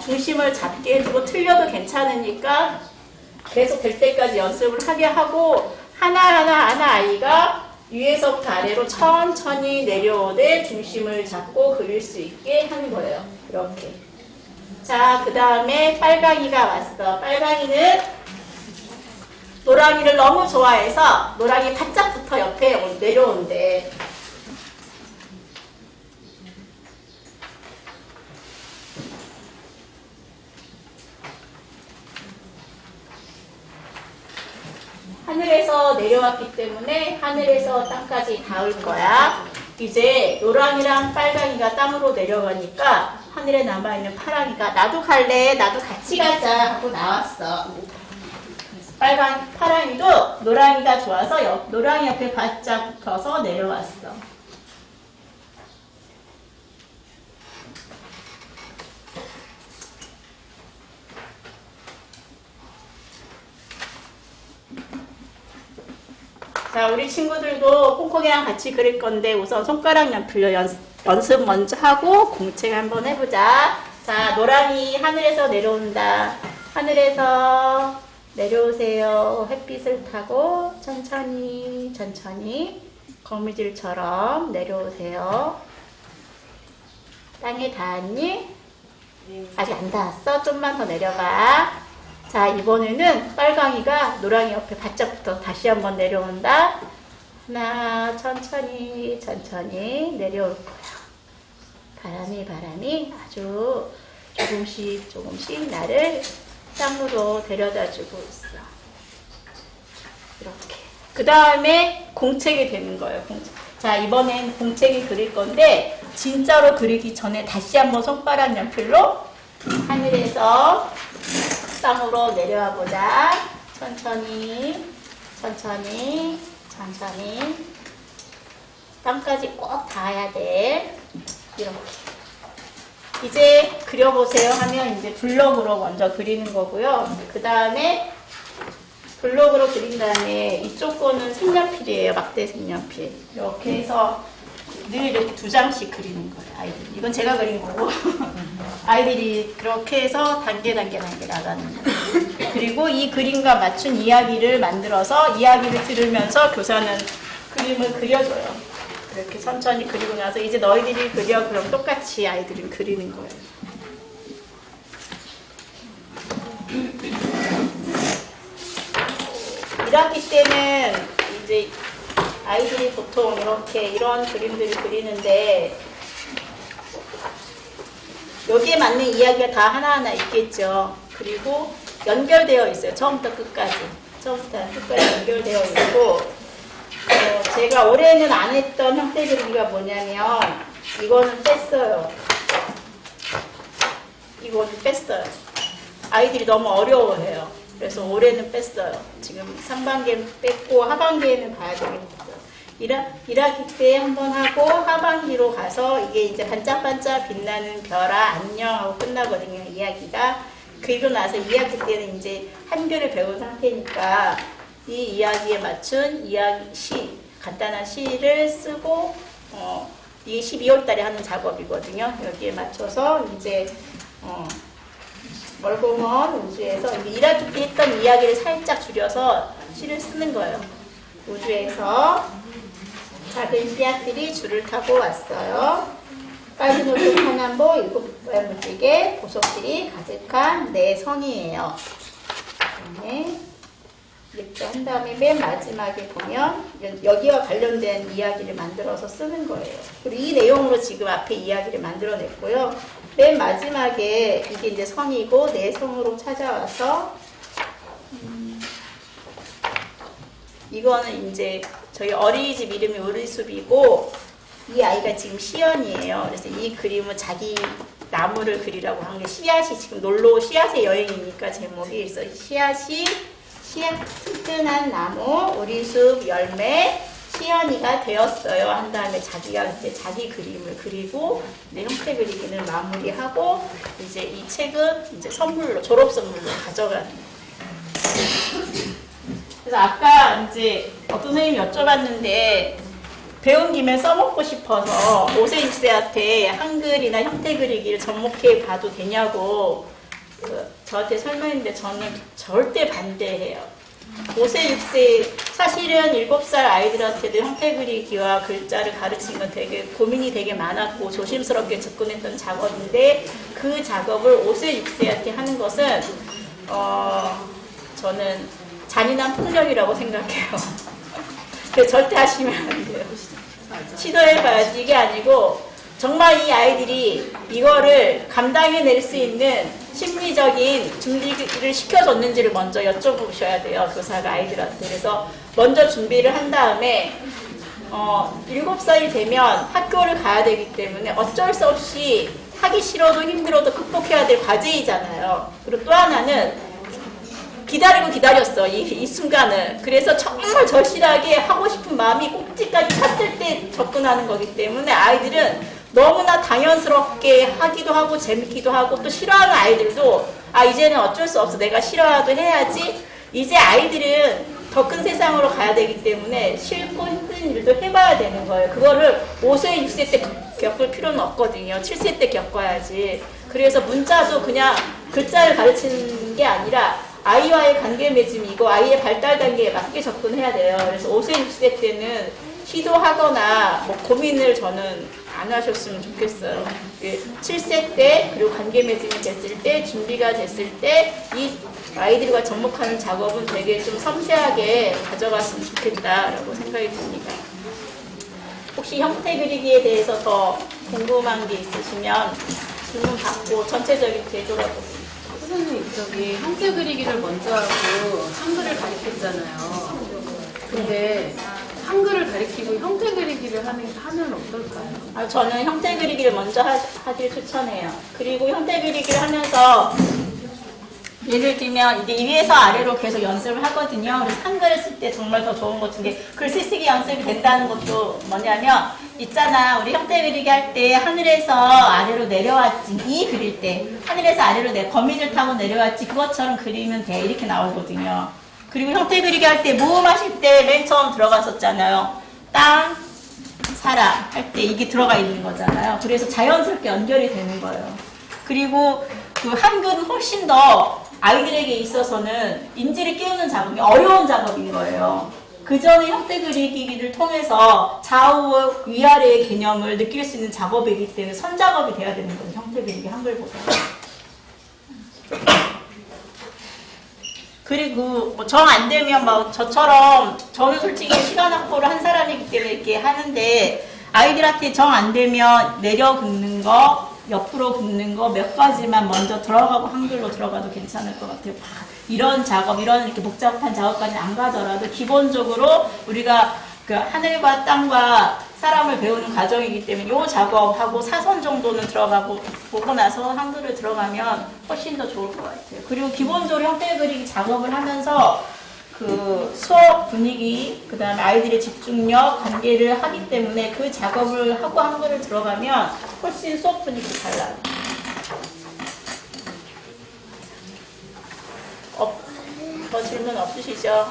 중심을 잡게 해주고 틀려도 괜찮으니까 계속 될 때까지 연습을 하게 하고 하나하나 아이가 위에서부터 아래로 천천히 내려오되 중심을 잡고 그릴 수 있게 하는 거예요. 이렇게. 자, 그 다음에 빨강이가 왔어. 빨강이는 노랑이를 너무 좋아해서 노랑이 바짝부터 옆에 내려온대. 하늘에서 내려왔기 때문에 하늘에서 땅까지 닿을 거야. 이제 노랑이랑 빨강이가 땅으로 내려가니까 하늘에 남아있는 파랑이가 나도 갈래, 나도 같이 가자 하고 나왔어. 파랑이도 노랑이가 좋아서 노랑이 옆에 바짝 붙어서 내려왔어. 자, 우리 친구들도 콩콩이랑 같이 그릴 건데 우선 손가락 연필로 연습 먼저 하고 공책 한번 해보자. 자, 노랑이 하늘에서 내려온다. 하늘에서 내려오세요. 햇빛을 타고 천천히 천천히 거미줄처럼 내려오세요. 땅에 닿았니? 아직 안 닿았어? 좀만 더 내려가. 자, 이번에는 빨강이가 노랑이 옆에 바짝 붙어 다시 한번 내려온다. 하나, 천천히 천천히 내려올 거야. 바람이 아주 조금씩 나를 땅으로 데려다주고 있어. 이렇게. 그 다음에 공책이 되는 거예요. 공책. 자, 이번엔 공책이 그릴 건데 진짜로 그리기 전에 다시 한번 손가락 연필로 하늘에서 땅으로 내려와 보자. 천천히 땅까지 꼭 닿아야 돼. 이렇게. 이제 그려보세요 하면 이제 블럭으로 먼저 그리는 거고요. 그 다음에 블럭으로 그린 다음에 이쪽 거는 색연필이에요. 막대 색연필. 이렇게 해서 늘 이렇게 2장씩 그리는 거예요. 아이들. 이건 제가 그린 거고 아이들이 그렇게 해서 단계 나가는 거예요. 그리고 이 그림과 맞춘 이야기를 만들어서 이야기를 들으면서 교사는 그림을 그려줘요. 이렇게 천천히 그리고 나서 이제 너희들이 그려. 그럼 똑같이 아이들은 그리는 거예요. 이학기 때는 이제 아이들이 보통 이런 그림들을 그리는데 여기에 맞는 이야기가 다 하나하나 있겠죠. 그리고 연결되어 있어요. 처음부터 끝까지 연결되어 있고 제가 올해는 안 했던 형태 그리기가 뭐냐면 이거는 뺐어요. 아이들이 너무 어려워해요. 그래서 올해는 뺐어요. 지금 상반기에는 뺐고 하반기에는 봐야 되겠어요. 1학기 때 한번 하고 하반기로 가서 이게 이제 반짝반짝 빛나는 별아 안녕 하고 끝나거든요. 이야기가. 그리고 나서 2학기 때는 이제 한글을 배운 상태니까 이 이야기에 맞춘 이야기 간단한 시를 쓰고 이게 12월 달에 하는 작업이거든요. 여기에 맞춰서 이제 멀고 먼 우주에서 1학기 때 했던 이야기를 살짝 줄여서 시를 쓰는 거예요. 우주에서 작은 씨앗들이 줄을 타고 왔어요. 빨간 옷을 파남보 7발 무지개 보석들이 가득한 내 성이에요. 이렇게 한 다음에 맨 마지막에 보면 여기와 관련된 이야기를 만들어서 쓰는 거예요. 그리고 이 내용으로 지금 앞에 이야기를 만들어냈고요. 맨 마지막에 이게 이제 성이고 내 성으로 찾아와서 이거는 이제 저희 어린이집 이름이 우리숲이고 이 아이가 지금 시연이에요. 그래서 이 그림은 자기 나무를 그리라고 한 게 씨앗이 지금 씨앗의 여행이니까 제목이 있어. 씨앗 튼튼한 나무 우리숲 열매 시연이가 되었어요. 한 다음에 자기가 이제 자기 그림을 그리고 이제 형태 그리기는 마무리하고 이제 이 책은 이제 졸업 선물로 가져가는 거예요. 그래서 아까 이제 어떤 선생님이 여쭤봤는데 배운 김에 써먹고 싶어서 5세, 6세한테 한글이나 형태 그리기를 접목해 봐도 되냐고 저한테 설명했는데 저는 절대 반대해요. 5세, 6세 사실은 7살 아이들한테도 형태 그리기와 글자를 가르치는 건 되게 고민이 되게 많았고 조심스럽게 접근했던 작업인데 그 작업을 5세, 6세한테 하는 것은 저는 잔인한 폭력이라고 생각해요. 그래서 절대 하시면 안 돼요. 시도해봐야지. 이게 아니고 정말 이 아이들이 이거를 감당해낼 수 있는 심리적인 준비를 시켜줬는지를 먼저 여쭤보셔야 돼요. 교사가 아이들한테. 그래서 먼저 준비를 한 다음에 7살이 되면 학교를 가야 되기 때문에 어쩔 수 없이 하기 싫어도 힘들어도 극복해야 될 과제이잖아요. 그리고 또 하나는 기다리고 기다렸어. 이 순간을. 그래서 정말 절실하게 하고 싶은 마음이 꼭지까지 찼을 때 접근하는 거기 때문에 아이들은 너무나 당연스럽게 하기도 하고 재밌기도 하고 또 싫어하는 아이들도 이제는 어쩔 수 없어. 내가 싫어라도 해야지. 이제 아이들은 더 큰 세상으로 가야 되기 때문에 싫고 힘든 일도 해봐야 되는 거예요. 그거를 5세, 6세 때 겪을 필요는 없거든요. 7세 때 겪어야지. 그래서 문자도 그냥 글자를 가르치는 게 아니라 아이와의 관계 맺음이고 아이의 발달 단계에 맞게 접근해야 돼요. 그래서 5세, 6세 때는 시도하거나 뭐 고민을 저는 안 하셨으면 좋겠어요. 7세 때 그리고 관계 맺음이 됐을 때 준비가 됐을 때 이 아이들과 접목하는 작업은 되게 좀 섬세하게 가져갔으면 좋겠다라고 생각이 듭니다. 혹시 형태 그리기에 대해서 더 궁금한 게 있으시면 질문 받고 전체적인 제조라고. 선생님, 형태 그리기를 먼저 하고 한글을 가르쳤잖아요. 근데 한글을 가르치고 형태 그리기를 하면 어떨까요? 저는 형태 그리기를 먼저 하길 추천해요. 그리고 형태 그리기를 하면서 예를 들면 이제 위에서 아래로 계속 연습을 하거든요. 그래서 한글을 쓸 때 정말 더 좋은 것 중에 글쓰기 연습이 된다는 것도 뭐냐면 있잖아. 우리 형태 그리기 할 때 하늘에서 아래로 내려왔지. 이 그릴 때 하늘에서 아래로 거미줄 타고 내려왔지. 그것처럼 그리면 돼. 이렇게 나오거든요. 그리고 형태 그리기 할 때 모음하실 때 맨 처음 들어갔었잖아요. 땅, 사람 할 때 이게 들어가 있는 거잖아요. 그래서 자연스럽게 연결이 되는 거예요. 그리고 그 한글은 훨씬 더 아이들에게 있어서는 인지를 깨우는 작업이 어려운 작업인 거예요. 그 전에 형태 그리기를 통해서 좌우 위아래의 개념을 느낄 수 있는 작업이기 때문에 선작업이 돼야 되는 거예요. 형태 그리기 한글보다. 그리고 뭐 정 안 되면 막 저처럼 저는 솔직히 시간 확보를 한 사람이기 때문에 이렇게 하는데 아이들한테 정 안 되면 내려 긋는 거, 옆으로 긋는 거 몇 가지만 먼저 들어가고 한글로 들어가도 괜찮을 것 같아요. 이런 작업, 이런 이렇게 복잡한 작업까지 안 가더라도 기본적으로 우리가 그 하늘과 땅과 사람을 배우는 과정이기 때문에 이 작업하고 사선 정도는 들어가고 보고 나서 한글을 들어가면 훨씬 더 좋을 것 같아요. 그리고 기본적으로 형태 그리기 작업을 하면서 그 수업 분위기, 그 다음에 아이들의 집중력, 관계를 하기 때문에 그 작업을 하고 한글을 들어가면 훨씬 수업 분위기 달라요. 더 질문 없으시죠?